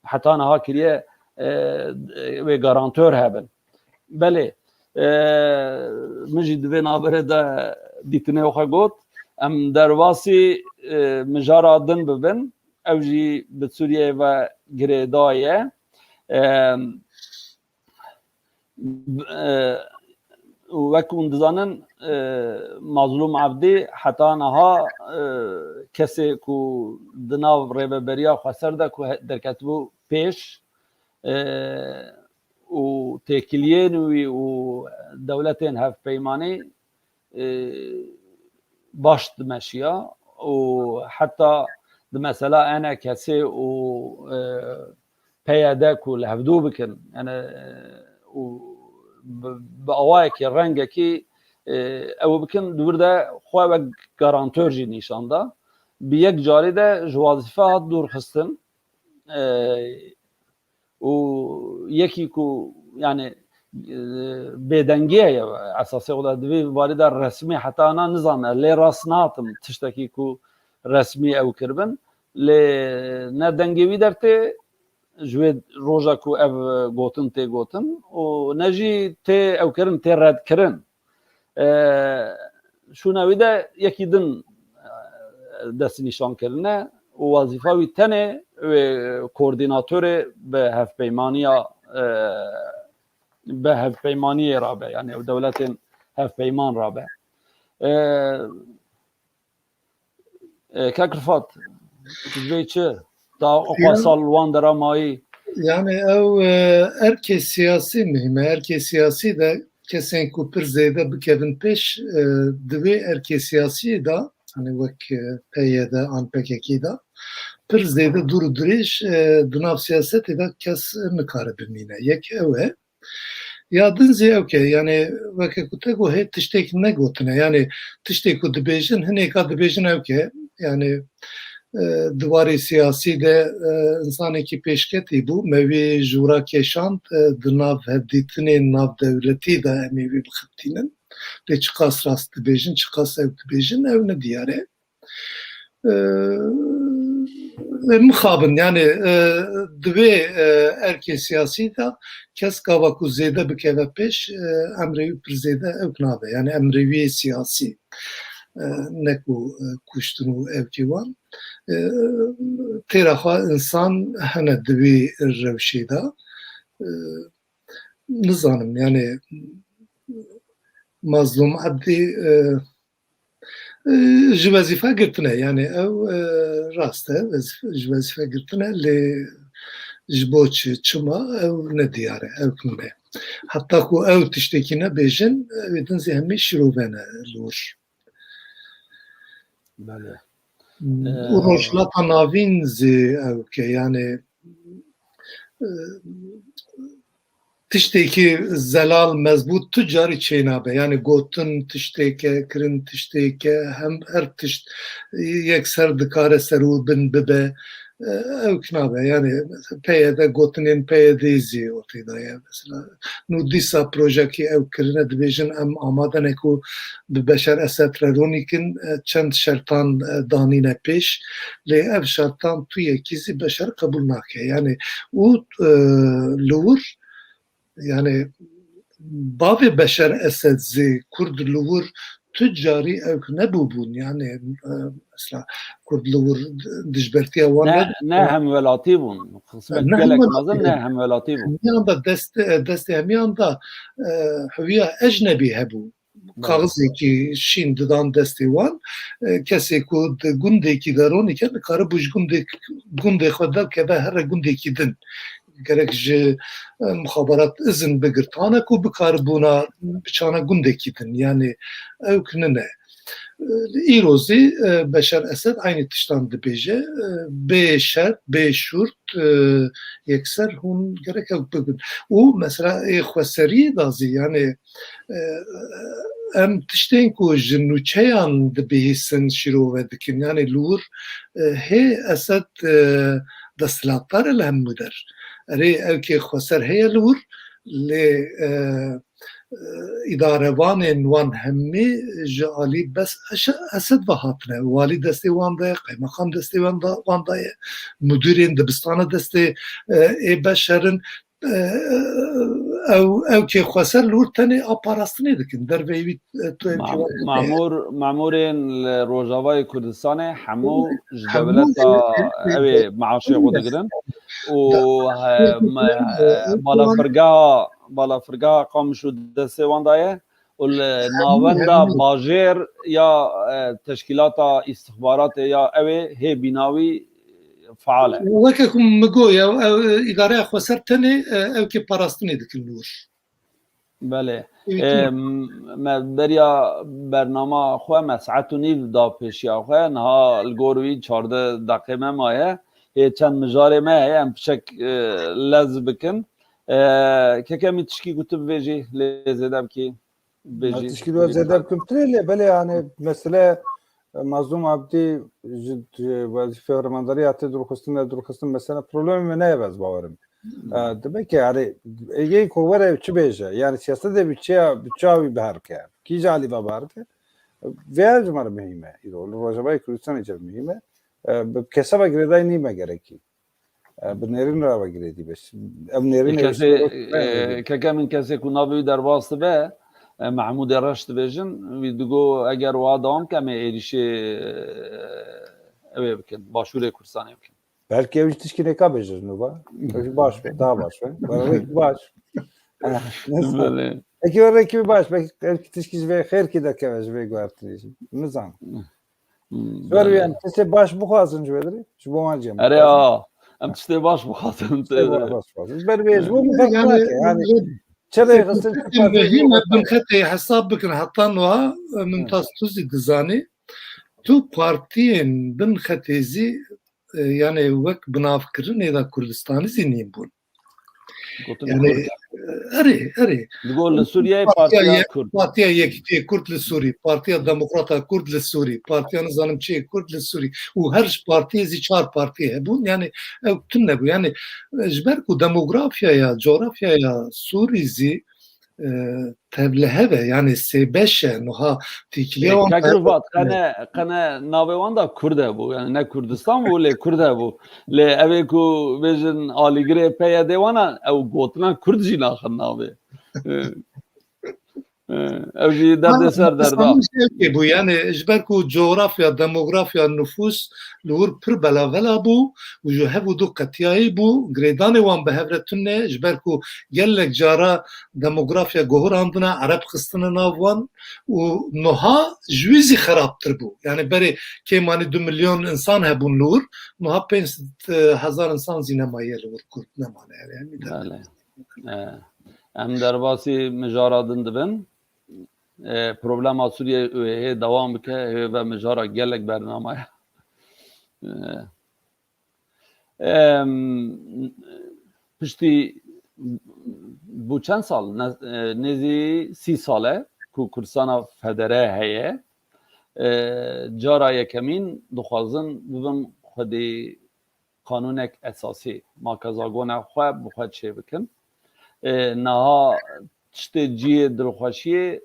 حتی نها کریه و گارانتور هبن بله مجید به نابره ده دیتنه اوخه گوت ام درواسی مجارا دن ببن اوجی به سوریه و گریدایه وکون دزانن مظلوم عبدی حتی نها کسی کو دناو ریبه بریا خسر ده که در کتبو پیش و تکلیین و دولتین هف پیمانی باش دمشیا و حتی مثلا انا کسی و پیاده کل هفدو بکن یعنی و با آوای که رنگ کی او بکن دور ده خواه و گارانتور جی نیشانده بی یک جاری ده جوازیفه هات دور خستن و یکی کو یعنی بدنگیه اساسی خدا دوی وارد رسمی حتی انا نظامه لی راسناتم تشتکی کو رسمی او کربن لی ندنگیوی درته جوید روزا کو او گوتن تی گوتن و نجی تی او کرن تی رد کرن شوناوی ده یکی دن دست نشان کرنه و وظیفه تنه و کوردیناتور به هفپیمانی رابه یعنی دولت هفپیمان رابه که کرفات تجوی چه تا اقوى سال وان درامایی yani ev erke siyasi mühime erke siyasi de kesen ku pir zêde bikevin pêş divê erke siyasiyê da hani wek PYD an PKK da pir zêde dur dirêj di nav siyasetê de kes nikare bimîne yek ew e ya din zê ew ke yani weke ku te gohê tiştekî negotine yani tiştê ku dibêjin hinêka dibêjin ew ke yani divarê siyasî de insanekî pêşketî bû mevî jûra keşand di nav hevdîtinên navdewletî de em ê wê bixebitînin lê çi qas rast dibêjin çi qas ew dibêjin ew ne diyar e mixabin yani divê erkê siyasî de kes gava ku zêde bikeve pêş emrê pir zêde ew nabe yani emrêwiyê siyasî ne ku kuştin û evkî wan têra xwe insan hene divê rewşê de nizanim yani mazlum Abdî ji wezîfe girtine yani ew rast e ji wezîfe girtine lê ji bo çima ew ne diyar e ew ne heta ku ew tiştekî nebêjin ew din zî hemî şîrovene lûr بله û rojhilata navîn zê ew ke yani tiştekî zelal mezbût tu carî çênabe yani gotin tiştêke kirin tiştêke hem her tişt yekser dikare ser û bin bibe ew nabe yani peyede gotinên peyedêzî ortaya ye mesela nû dîsa projekî ew kirine dibêjin em amade ne ku bi Beşer Esed Reronîkin çend şertan danîne pêş lê ev şertan tu yekî zî beşer qebûl nake yani û li wir yani bavê Beşer Esed zê Kurd li wir tu carî ew nebûbûn yani mesela Kurd li wir dijbertiya wan ne hem velatî bûn qismek gelek mezin ne hem velatî bûn hemiyan da destê hemiyan da hewiya ecnebî hebû kaxizekî şîn didan destê wan kesê ku di gundekî de ronîke dikare bu ji gundê xwe derkeve here gundekî din gerek ji muxabarat izin bigirtane ku bikarbûna biçana gundekî din yani ew kinine îrozê Beşer Esed aynı tiştan dibêje bê şer bê şurt yekser hûn gerek ew bibin û mesela xweseriyê da zî yani em tiştên ku ji nûçeyan dibihîsin şîrove dikin yani li wir hê Esed desthilatdar li hemû der erê ew kê xweser heye li wir lê îdarevanên wan hemî ji alî bes Esed ve hatine walî destê wan daye qeymeqam destê wan daye müdürên dibistana destê ê beşerin ew kê xweser li wir tenê aparastinê dikin derveyî wî mamûrên li Rojavayê Kurdistanê hemû ji devleta ew ê maaşê xwe digirin û balafirgeha Qamiş û destê wan daye û li navenda bajêr ya teşkîlata îstixbaratê ya ew ê hê bînawî faal e weke ku min goya îdareya xweser tenê ew kê parastinê dikin li wir بله ما بریا برنامه خواه ما ساعت و نیو دا پیشیا خواه نها الگوروی 14 دقیقه مایه چند مجاره ما هم پشک لز بکن که کمی تشکی گوتب بیجی لیزدم کی بیجی تشکی لیزدم کم تریلی بله yani mesela Mazlum Abdi vazife öğrenmandariyyatı durukustun mesela problemi ne yapaz bavarım. Demek ki yani egeyi kovara çi beje yani siyasette bütçevi beharke ki cali beharke veya cumar mühime idol Rojavayê Kurdistanê ce mühime kesaba gireday nîme gerekî bi nerin rava giredi beş ev nerin keke min kesê ku navê derbas dibe Mahmûd Reş dibêjin wî digo eger wa dawam ke em êrişê ew ê bikin Başûrê Kurdistanê bikin belki ev tişkî neka bejir nuba baş be daha baş be baş Eki var ekibi baş belki tişkî ve xêr ki dekeve ve guartî nizam Ver yani tişkî baş bu xwazin ji vedrî ji bo wan cem ere ya em tiştê baş bixwazin ber bêj bu yani çelê xistin bin xetê hesab bikin heta niha Mümtaz Tuzî dizanî tu partiyên bin xetê zî yani wek binavkirinê de Kurdistanê zî nîn bûn yani erê Digo li Sûriyeyê Partiya Yekîtiyê Kurd li Sûrî Partiya Demokrata Kurd li Sûrî Partiya nizanim çê Kurd li Sûrî û her ji partiyê zî çar partiyê hebûn yani ew tune nebû yani ji ber ku demografyaya coğrafyaya Sûrî zî tevlihe ve yani sêbeşe niha tîkiliya wan Kegrovat qene navê wan da Kurd hebû yani ne Kurdistan bû lê Kurd hebû lê ev ê ku bêjin alîgirê PYD wana ew gotina Kurd jî naxin navê ew jî derdê ser derda bu yani ji ber ku coğrafya demografya nüfus li wir pir belavela bû û ji hev û du qetiyayî bû girêdanê wan bi hev re tune ji ber ku gelek cara demografya gohirandine Ereb xistine nav wan û niha ji wî zî xerabtir bû yani berê kêmanî 2 milyon insan hebûn li wir niha 500,000 insan zî nemaye li wir Kurd nemane yani em derbasî mijara din dibin problema Sûriyê hê dewam bike hê ve mijara gelek bernameye piştî bu çend sal nêzî 30 sal e ku Kurdistana federe heye cara yekemîn dixwazin bibin xwedê قانونك اساسی ما کزاگونه خو بخواد چه بکن نها تشتجی دلخوشی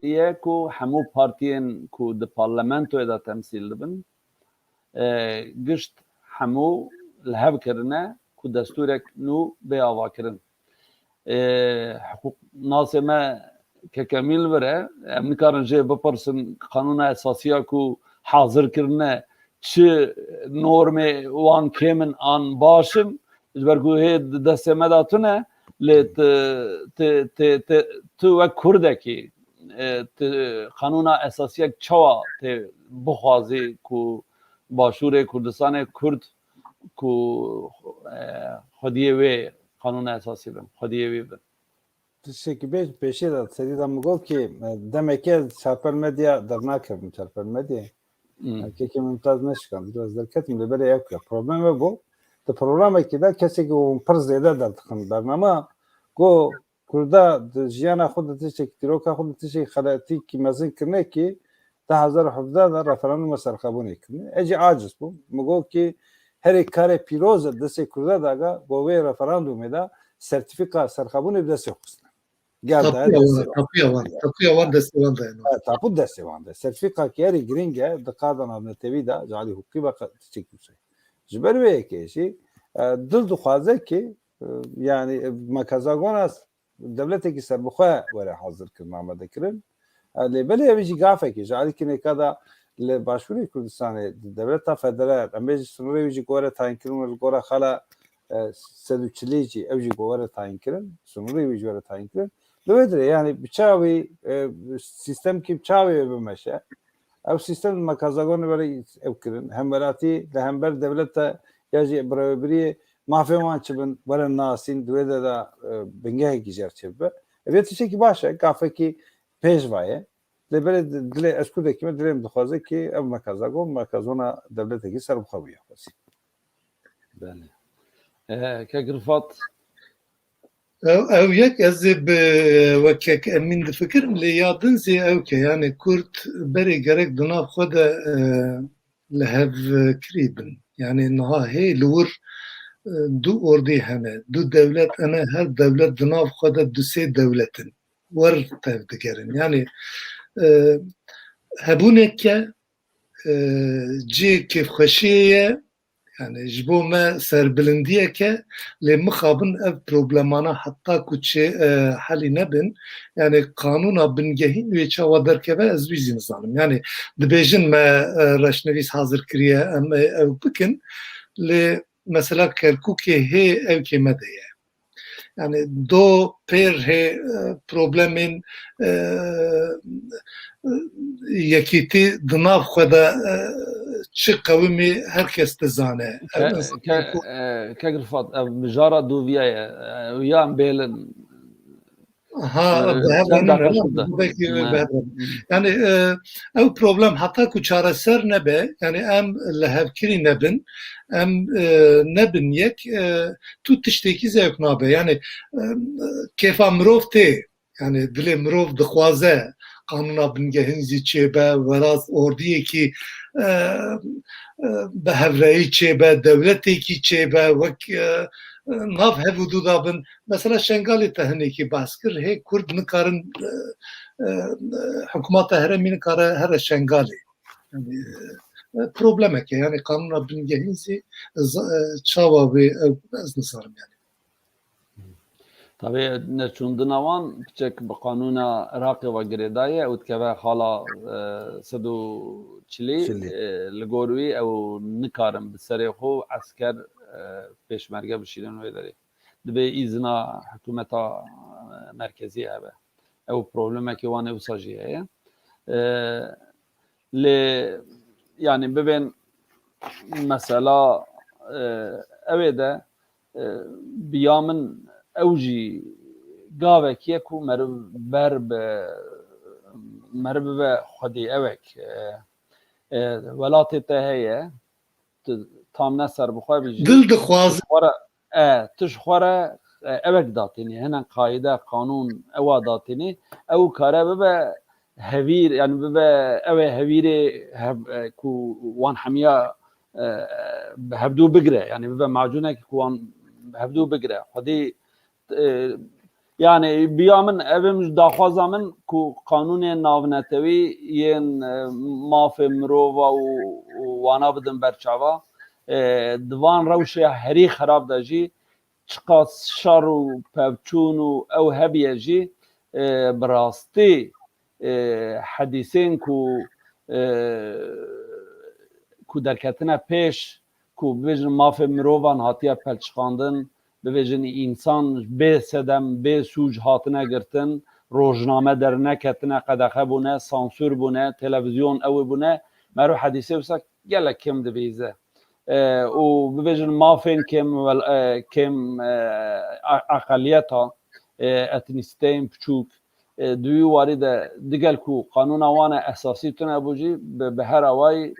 یکو همو پارتین کو د پارلمانتو دا تمثیل دبن گشت همو لهب کرنه کو دستورک نو به آوا کرن حقوق ناسمه که کمیل بره امنکارن جه بپرسن قانون اساسی کو حاضر کرنه چه نورم وان کمن آن باشن جبرگو هی دست مداتونه لیت تو و کردکی قانون اساسی چوا بخوازی کو باشور کردستان کرد کو خودیه وی قانون اساسی بن خودیه وی بن تشکی پیشی داد سری دام گفت که دمکه سوشال مدیا در نکردم سوشال مدیا که ممتاز نشکم biraz درکتیم لبره یک problem bu da programı ki da kesi ki o pırzede da tıkın ama go kurda jiyana xud tişek tiroka xud tişek xalati ki mazin kirne ki 2017 da referandum serxabuni kirne eci aciz bu mugo ki her kare piroz dese kurda da ga go ve referandum da sertifika serxabuni dese xusna tapıya var destevan da yani. Tapu destevan da sertifika ki her gringe da kadan avne tevi da jali hukuki bak tişek yüksek جبر وی کشی دل دخوازه که یعنی مکزاگون است دولتی که سربخواه وره حاضر کرد آماده کردن لیبلی اویجی گافه که جالی که نکادا لباشوری کردستان دولت فدرال امیجی سنوری اویجی گوره تاین کردن و گوره خلا سدوچلیجی اویجی گوره تاین کردن سنوری اویجی گوره تاین کردن لویدره یعنی بچاوی سیستم کی بچاوی بمشه او سیستم مکازاگون برای او کردن همبراتی لهمبر دولت یاجی برای مافیمان چبن برای ناسین دویده دا بنگه گیجر چبه اویتی چه کی باشه کافه کی پیشوایه لبره دل اسکو دکیمه دلیم دخوازه کی او مکازونا دولت کی سر بخوابیه باسی بله که گرفات او یک از وکک امین دفکرم لیادن زی او که یعنی کرد بری گرک دناب خود لهف کریبن یعنی نها هی لور دو اردی همه دو دولت انا هر دولت دناب خود دو سه دولتن ور تفدگرن یعنی هبونه که جی کف خشیه yani jbo me serbilindiye ke le mixabin ev problemana hatta ku çe halî nebin yani kanûna bingehîn wê çawa derkeve ez wî jî nizanim yani dibêjin me reşnivîs hazir kiriye em ev bikin lê mesela Kerkûkê hê evkê me de ye yani do pêr hê problemên yekîtî di nav xwe de çi qewimê herkes dizane که گرفات بجارا دو ویایه ویا بیلن yani ev problem hatta ku çareser nebe yani em lehevkirî nebin em nebin yek tu tiştekî zevk nabe yani kefa mirov tê yani dilê mirov dixwaze kanûna bingehîn zî çêbe weraz ordiyekî bi hevreyî çêbe dewletêkî çêbe wek nav hevûdû dabin mesela Şengalê te hinekî behs kir hê Kurd nikarin hikûmeta herêmî nikare here Şengalê yani problemek yani kanûna bingehîn zî çawa wê ez nizarim yani طبعا نشوندنا وان بچك بقانونا عراقي وغريدايه او تكبا خالا سدو تشلي لغوروي او نكارم بسريخو عسكر پێشمەرگە بشیرن وێ دەرێ دەبێ ئیزنا حکوومەتا مرکزی هەبە ئەو پرۆبلەمێکی وانێ وساژی هەیە لێ یعنی ببێن مەسەلا ئەوێ دە بیا من ئەو ژی گاوێکیە و مەربەر بە خودی ئەوێک وڵاتێ تە هەیە tam neser bixwe bijî dil dixwaz tiş xware evek datînî hinek qaîde qanûn ewa datînî ew kare bibe hevîr yani bibe ew ê hevîrê ku wan hemiya هبدو بقرا يعني ببا معجونك كوان هبدو بقرا خدي يعني بيامن ابم داخوازا من كو قانون ناونتوي ين ماف مروفا وانا بدن برچاوا دوان روشه هری خراب داجي چقاس شر و پوچون و او هبیه جی براستی حدیثین کو درکتنه پیش کو ببیجن ماف مروان هاتیه پلچخاندن ببیجن انسان به سدم به سوج هاتنه گرتن روزنامه در نکتنه قدخه بونه سانسور بونه تلویزیون او بونه مرو حدیثه وسا گله کم دبیزه و ببیجن مافین کم اقلیتا اتنیستین پچوک دوی وارد دیگل کو قانون آوان اساسی تونه بوجی به هر اوای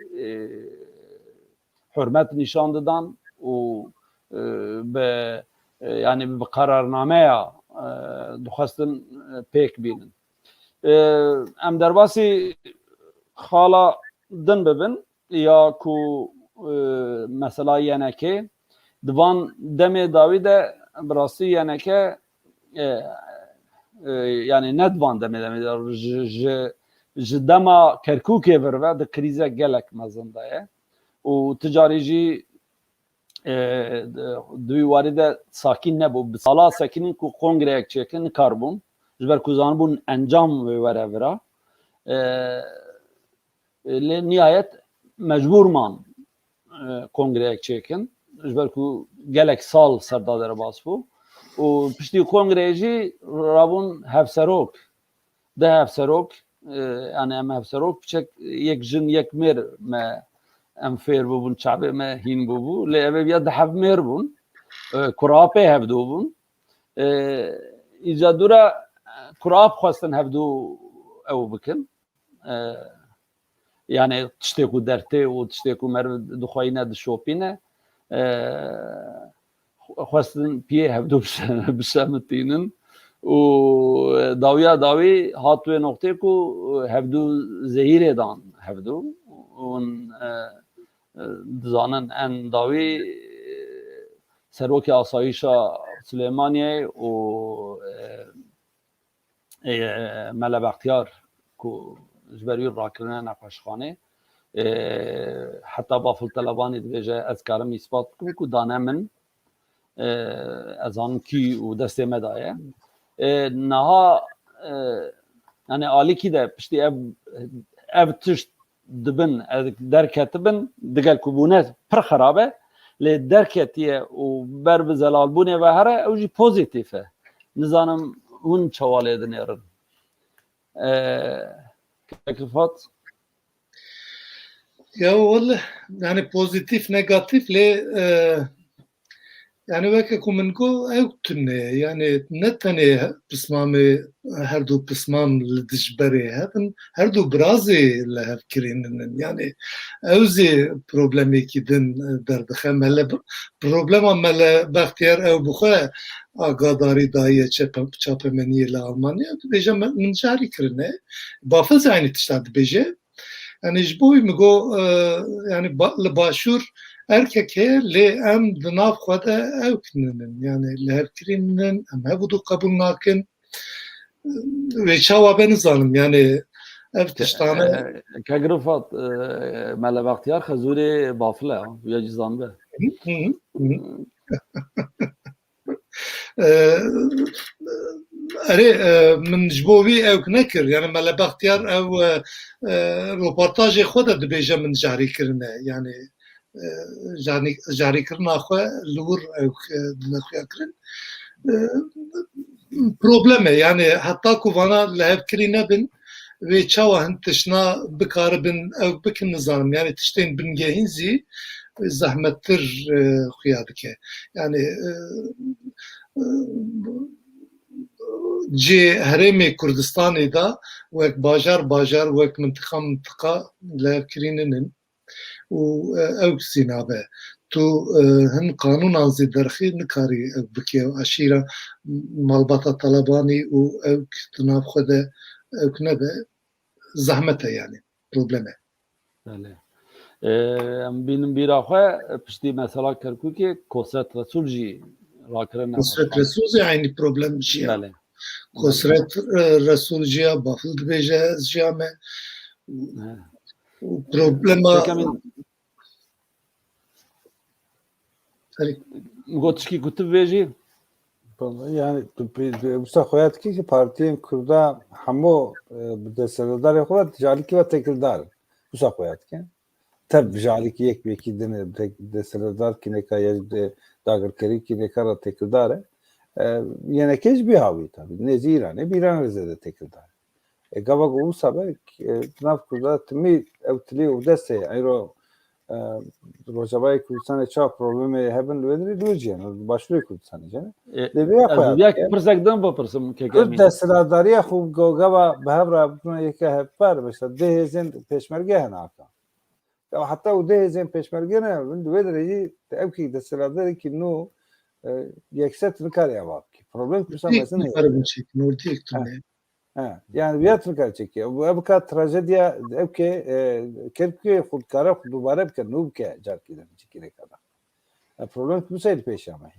حرمت نشان دادن و به yani bir kararnameye duxastin pek binin. Em derbasi xala din bibin ya ku mesela yeneke divan deme davi de birası yeneke yani ne divan deme ji dema Kerkûkê vir ve de krize gelek mezindaye û ticari jî دوی وارد ساکین نبود سالا ساکینین کو کنگره چکن کاربون جبر کوزان بون انجام وره ورا نهایت مجبور مان کنگره چکن جبر کو گلک سال سردادر باس بو و پشتی کنگره جی رابون هفسروک ده هفسروک yani em hevserok çek yek jin yek mer me em fêr bûbûn çavê me hîn bûbû lê ev ya dihev mêr bûn kurapê hevdû bûn îcadûra kurap xwestin hevdû ew bikin yani tiştê ku dertê û tiştê ku mer dixwayîne dişopîne xwestin piyê hevdû bişemitînin û dawiya dawî hat wê noqtê ku hevdû zehîrê dan hevdû û dizanin en dawî serokê asayîşa Silêmaniyê û Melebextiyar ku ji ber wî rakirine nexweşxanê heta Baful Telebanî dibêje ez karim îspat bikim ku dane min ez zanim kî û destê me daye niha yani alîkî de piştî ev tişt dibin derketibin digel ku bûne pir xerab e lê derketiye û ber bi zelalbûnê ve here ew jî pozîtîf e nizanim hûn çewalê dinêrin Rifat ya vallahi yani pozitif negatif lê yani weke ku min got ew tune yani ne tenê pismamê her du pismam li dijberê hebin her du birazê li hev kirînin yani ew zê problemekî din derdixe mele problema Melebextiyar ew bixwe agadarî daye çapemeniyê li Almanya dibêje min carî kirine bafez aynı tişta dibêje yani ji bo wî min got yani li başûr erkek heye lê em di nav xwe de ew kininin yani li hevkirînin em hevû qebûl nakin wê çawa be nizanim yani ev tiştane keg Rifat Melebextiyar xezûrê bafil e ya cîzan be erê min ji bo wî ew nekir yani Melebextiyar ew roportajê xwe de dibêje min carî kirine yani carîkirina xwe li wir ew dilexuya kirin problem e yani heta ku vana li hevkirî nebin wê çawa hin tişna bikaribin ew bikin nizanim yani tiştên bingehîn zî zehmettir xuya dike yani cê Herêmê Kurdistanê da wek bajar wek mintiqa li hevkirînin û ew sînabe tu hin qanûnan zê derxî nikarî ew bike aşîra malbata Talebanî û ew di nav xwe de ew nebe zehmet e yani problem e بینم بیرا خو پشتی مثلا کرکوکی کسرت رسول جی راکرن Kusret Resul aynı problem jiya. بله Kusret Resul jiya bafıl dibêje ez jiya me problema کمی گوتشکی کتب ویجی Yani Musa Khoyat ki partiyen Kurda hamu deserdar khovat jaliki ve tekildar. Musa Khoyat ki tab jaliki yek beki dene deserdar ki ne kaya dagır keri ki ne kara tekildar. Yine kez bir havi tabi. Ne zirane bir an rezede tekildar. Gavak o sabah naf Kurda timi evtili o dese ayro Rojavay Kurdistan çağ problemi hebben vedri duyacağım. Başlıyor Kurdistan canım. از یک پرسک دم بپرسم که Kurd کمی destedariya xub gava behevra buna yeke hepar mesela dehezin peşmerge henaka. Ya hatta o dehezin peşmerge ne? Ve derece evki destedari ki no yekset nikar ya bak. Problem Kurdistan mesela Arabın çekin orta ektimle. yani bir nikar çekiyor. Bu evka trajediya evki Kirküye xudkara dubare bke nubke carkilen çekile kadar. Problem Kurdistan peş ama.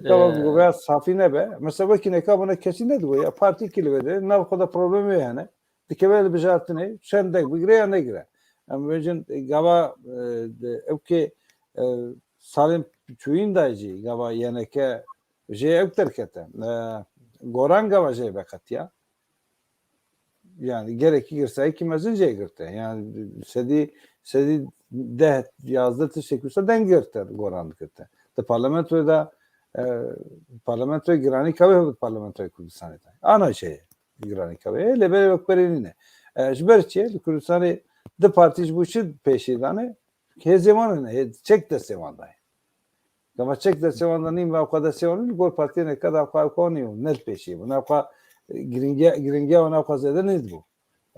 Gavak veya safine be. Mesela ki ne kabına kesin ne diyor ya parti kilvede ne kadar problemi yani. Dikevel bir jartine sen de bir gire ne gire. Ama bence gava evki salim çuyun dayıcı gava yeneke evter kete. Goran gava bekat ya. Yani gerek girse kimezin girte. Yani sedi de yazdı teşekkürse den girte Goran kete. De parlamentoda parlamentoya girani kavga parlamentoya Kürdistan'da. Ana şey girani kavga. Lebe yok berenine. Jberçe Kürdistan'ı de partiş bu için peşidane ke zamanı çek de zamanda. Ama çek de zamanda nim ve o kadar zamanı gol partiye ne kadar kavga ne peşi. Buna ka giringe ona kazada ne bu.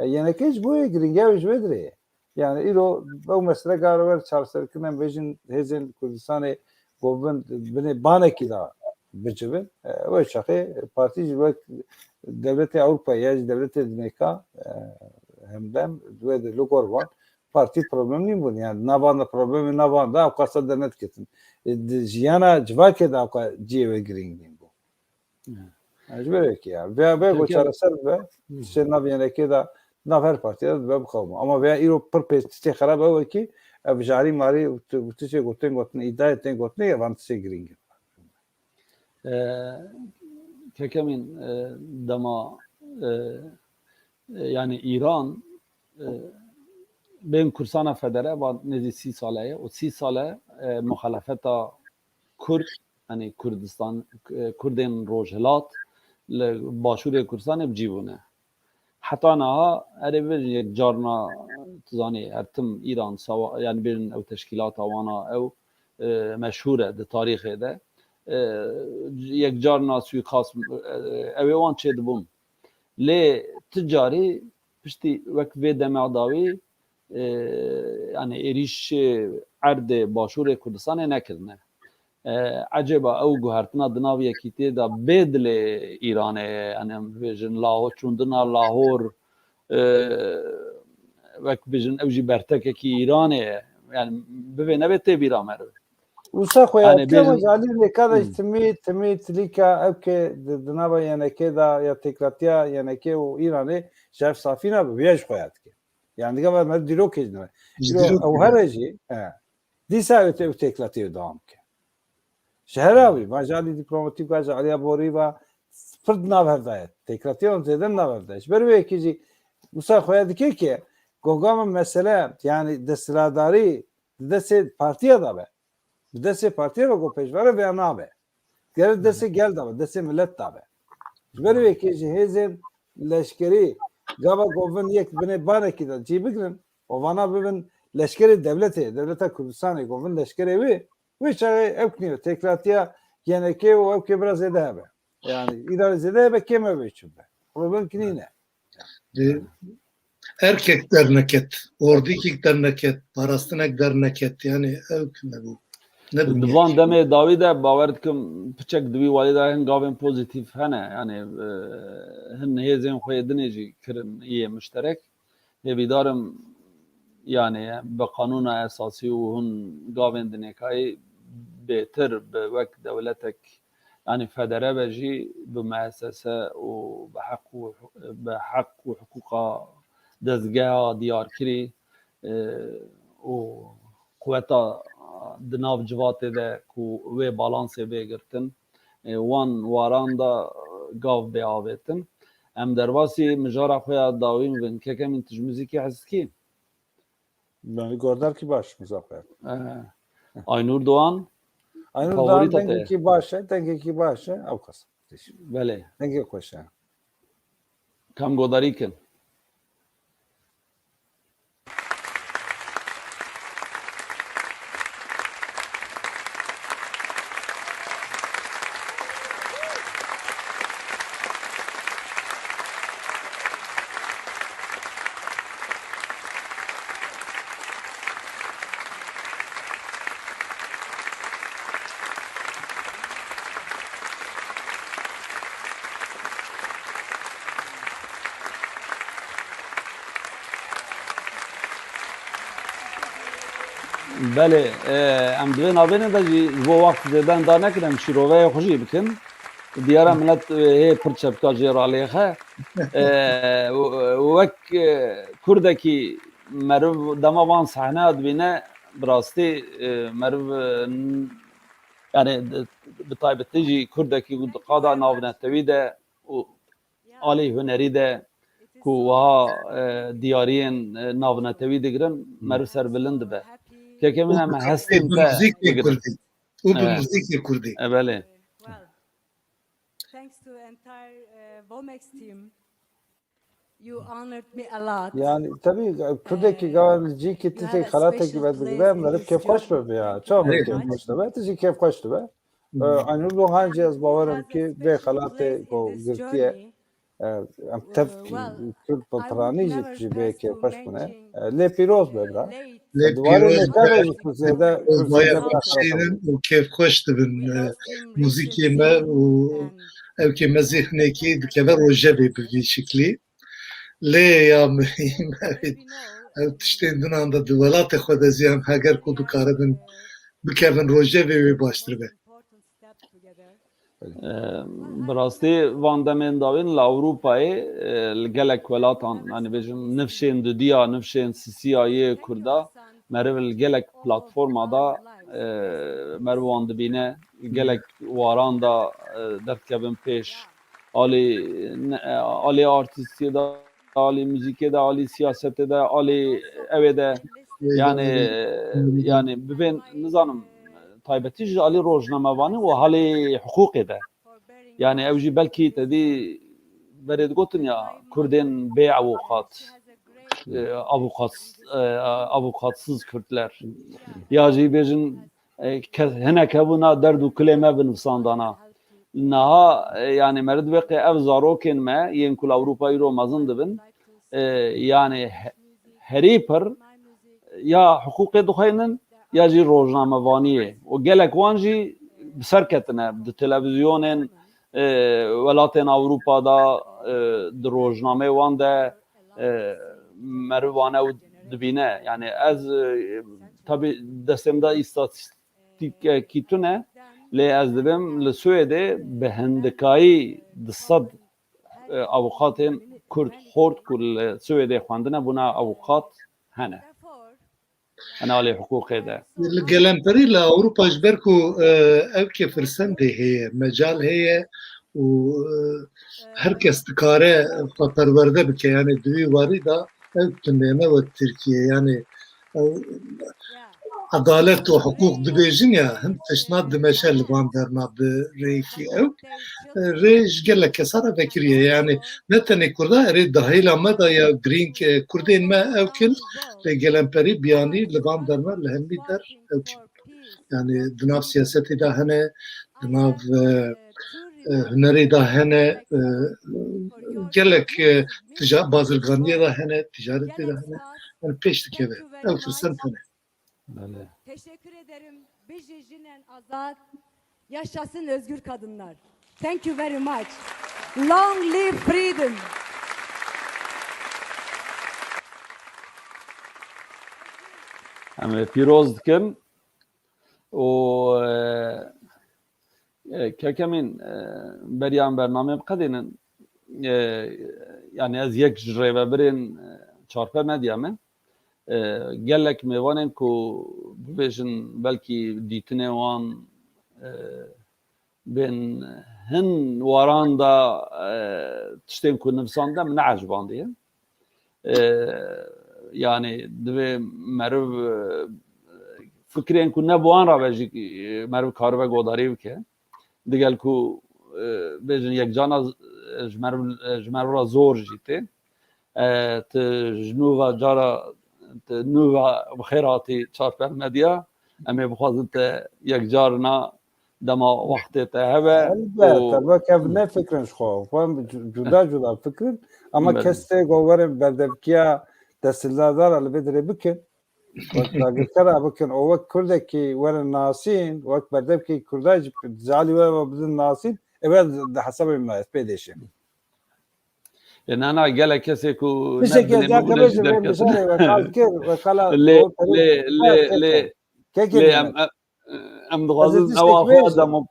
Yani keş bu giringe jbedre. Yani ilo bu mesele garaver çalışırken bejin hezen Kürdistan'ı Government beni baneki da biçimin ve şakı parti ve devleti Avrupa ya devleti Amerika hemden ve de lokor var parti problemi bu yani nabanda problemi nabanda avkasa denet ketin jiyana civake da avka cive giring bu acaba ki ya ve bu çaresel ve sen naviyeneke da nafer partiye ve bu kavma ama ve Avrupa perpesti harap o ki Avjari mari utuşe goten iddia eten goten yavantıse giring. kekemin dama yani İran ben Kursana Federe var nezi 30 sale o 30 sale muhalefeta Kurd yani Kurdistan Kurdin Rojhelat başure Kurdistan bcibune hatta na erever carna tuzani ertim İran sava yani bir ev teşkilat avana ev meşhure de tarihe de yek carna suikast evan çedbum le ticari pişti vek ve demadavi yani eriş erde başure Kurdistan nekirne acaba ew guhertina di nav yekîtê da bê dilê Îranê yani bêjin Lahor çûndina Lahor wek bêjin ew jî bertekekî Îranê ye yani bibe nebe tê bîra me re Usa Yani koyat ama bir- jalil ne kadar timi trika evke dınava yeneke da ya tekratiya yeneke o İran'ı şef safina bu viyaj koyat ki. Yani gava mer dilo kejne. Dilo o haraji disa öte tekratiya devam ki. Şehravi majali diplomatik gaz aliya bori ve fırd naverdayet. Tekratiya on zeden naverdayet. Ber ve ikici Usa koyat ki gogama mesele yani destiladari dese partiya da be. Dese partiye ve gopeşvere ve anabe. Gel dese gel da dese millet da be. Jberi ve ki cihazin leşkeri gava govun yek bine bareki da cibigrin o vana bibin leşkeri devlete Kürdistan'ı govun leşkeri ve çare evkniyor tekratiya yeneke o evke biraz edebe. Yani idare zedebe keme beçim be. Problem ki ne? Erkek derneket, ordikik derneket, parastinek derneket yani evkme bu. Ne bu? Divan demê dawî de bawer dikim piçek divî walî de hin gavên pozitif hene yani hin hêzên xwe dinê jî kirin yê müşterek hêvîdarim yani be kanuna esası u hun gavên dinêkayê bêtir bi wek dewletek yani federe ve jî bi meesese û bi heq û hukûqa dezgeha diyarkirî û qweta di nav civatê de ku wê balansê bêgirtin wan waran da gav bê avêtin. Em derbasî mijara xwe ya dawîn bin kekemîn tij muzîkê hez dikîn. Yani gördüler ki baş Muzaffer. Aynur Doğan Aynı favorîta daha te ye. dengeki başı avkas. Belê. Denge koşa. Kam godarî kin. Belê em divê navêne de jî ji bo wext zêden da nekin em şîroveyê xwe jî bikin. Diyara millet hê pir çepka jê ralêxe. Wek Kurdekî meriv dema van sehneya dibîne bi rastî meriv yani bi taybetî jî Kurdekî ku diqada navnetewî de û alî hunerî de ku wiha diyariyên navnetewî digirin meriv serbilind dibe. Kekemîn em hestên te Muzîkê digirin. Kurdî. û bi Evet. muzîkê Kurdî. Belê. Well, thanks to entire Vomex team, you honored me a lot. Yani tabii Kurdaki gavalci kitlesi halata gibi ben keyif hoş be ya. Çok Evet. keyif hoş be. Tezi keyif hoş be. Aynı bu hangi az bavarım ki ve halata bu girtiye am tepki Kürt patrani jitci be keyif hoş bune. Le piroz be bra. Lê Duvarı ne pîroz kadar kuzeyde Baya başlayın û kevxweş dibin muzîkê me û evkê me zihnekî dikeve rojevê bi vî şiklî. Lê ya ev tiştên dinan da di welatê xwe de ziyan heger ku dikaribin bikevin rojevê wê baştir be. Bi rastî van demên dawîn li Ewropayê li gelek welatan hani bêjim nifşên dudiya nifşên Sîsiyayê Kurda meriv li gelek platforma da meriv wan dibîne gelek waran da derdkevin pêş alî artîstiyê de alî muzîkê de alî siyasetê de alî evê de yani bibên nizanim taybetî ji alî rojnamevanî û halê hiqûqê de yani ew jî belkî tedî berê digotin ya Kurdên bê evokat avokatsız Kürtler ya jî bêjin hinek hebûna derd û kilê me bi nivîsandana niha yani meridvêqê ev zarokên me yên ku li Ewropayê îro mezin dibin yani herî pir ya hiqûqê dixwînin ya jî rojnamevaniyê û gelek wan jî bi ser ketine di televizyonên welatên Ewropa da di rojnamê wan de meriv wan ew dibîne yani ez tabii destêm da îstatîstikekî tune lê ez dibim li Swêdê bi hindikayî di sed avokatên Kurd xort ku li Swêdê xwendine bûne avokat hene hene alê hiqûqê de. Li gelemperî li Ewropa ji ber ku evkê firsendê heye mecal heye û herkes dikare xwe perwerde bike yani di wî warî da ev tune ne wek Tirkiye yani adalet û hiqûq dibêjin ya hin tişna dimeşe li van derna bi rêyekî ew rê ji gelek kesan re vekiriye yani ne tenê Kurda erê dahêla me da ya girîng Kurdên me ew kin lê gelemperî biyanî li van derna li hemî der ew kin yani di nav siyasetê de hene di nav hunerê da hene gelek bazirganiyê da hene ticaretê de hene yani pêş dikeve ew firsen tune. Teşekkür ederim. Bijijinen Azad. Yaşasın özgür kadınlar. Thank you very much. Long live freedom. Em pîroz dikin û kekemîn beriyan bername biqedînin yani ez yek ji rêvebirên çarpêl medya me gelek mêvanên ku bibêjin belkî dîtinê wan bên hin waran da tiştên ku nivîsande min neejibandiye. Yani divê meriv fikrên ku ne bi wan re ve jî meriv karibe godarî bike. Digel ku bêjin yekcana ji meriv re zor jî tê. Tu ji nûva cara tu nûva bi xêr hatî çarpêl medya em ê bixwazin te yekcarina dema wextê te hebe Elbette. Bak ev ne fikrin xwe. Cuda cuda fikrin ama Evet. kestê gowerin berdevkiya destildardara li vê dirê bikin. Wek dagirkera bikin û wek Kurdekî werin nasîn wek berdevkî Kurda jî zalî we bidin nasîn ev di hesabê min ez pê dêşim. nana gelek kesê ku Tiştekî ez yakabêjim vê misalê wekal kir wekala lê em dixwazin ewa xwe demo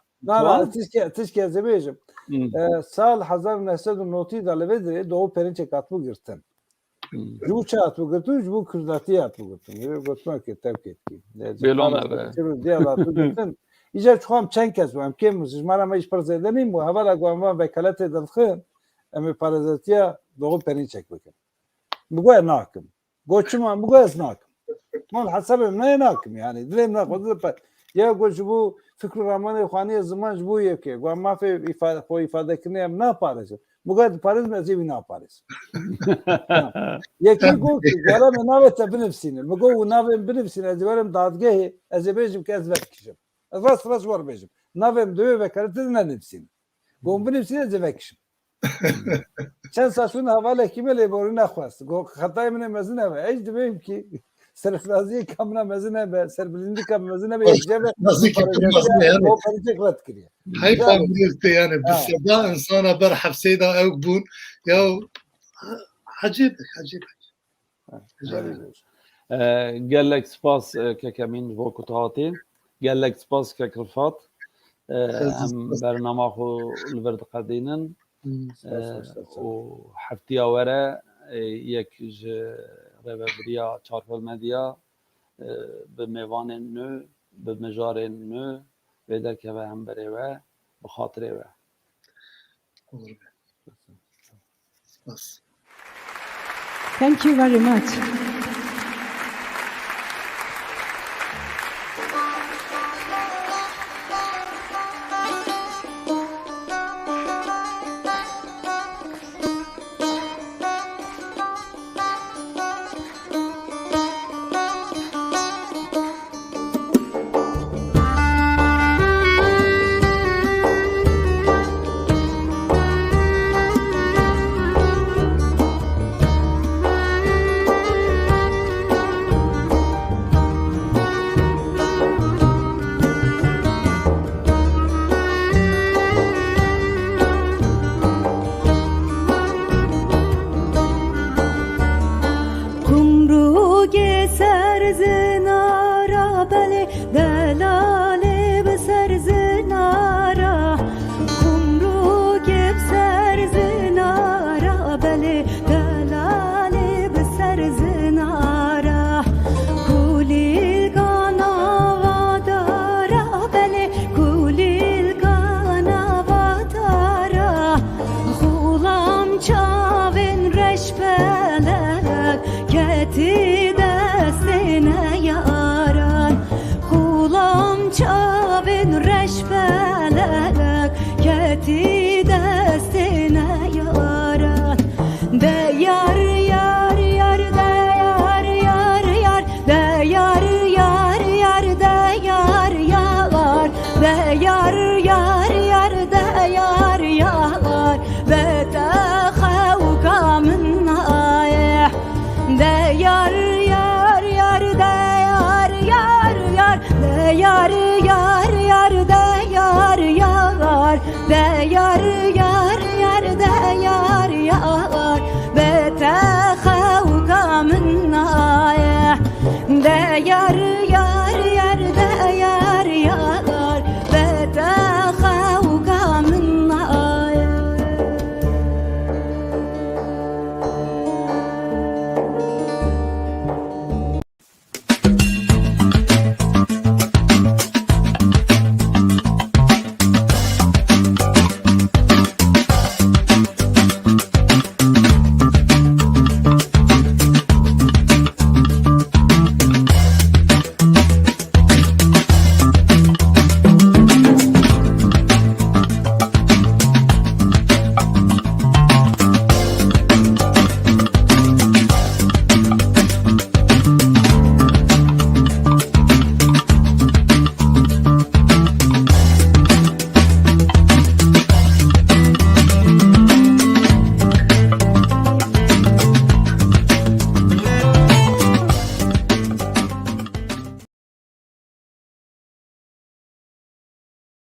tişkî ez ê bêjim. Sal 1990 da li vê dirê doğu perinçek hatbû girtin. Ji bo çi hatbû girtin? Ji bo Kurdatiyê hatbû girtin. Gotinekê tevkêtkî. Bêlon ev e. Diya hatbû girtin. Îca çixwam çend kes bû em kêm ji me re me îş pir zêde nîm bû hevara ku em van vekaletê dixin em ê parêzetiya doğu perinçek bikin. Bigo nakim. Goçiman bigo ez nakim. Man hesabê min nayê nakim yani. Dilêm naxwazim ya got ji bo fikr û ramanê xwaniyê ziman ji bo yekê got mafê xwe îfadekirinê em naparêzin. Bigo diparêzim ez ê wî naparêzim. Yekî got gera me navê te binivîsînin. Bigo û navê binivîsînin ez ê werim dadgehê ez ê bêjim ki ez vekişim. Ez rast werbêjim. Navê divê vekaletê nenivîsînin. Got binivîsînin ez ê vekişim. Çend saçmın hevalekî me lêborî nexwest. Got xetayê min ê mezin hebe. Ez dibêjim ki serfiraziyê ka min a mezin hebe, serbilindîka mezin hebe yekceve o perinçek ret kiriye. Heyfa mirîfte yani bi seda insana ber hepsê da ew bûn ya hecêbek hecêbek. gelek spas kekemîn ji bo ku tu hatî. Gelek spas kek Rifat. Em bernama xwe li vir diqedînin. û heftiya were yek ji rêveberiya çarpêl medya bi mêvanên nû bi mijarên nû vê derkeve hemberê we bi xatirê we. Thank you very much. çavên reş felek keti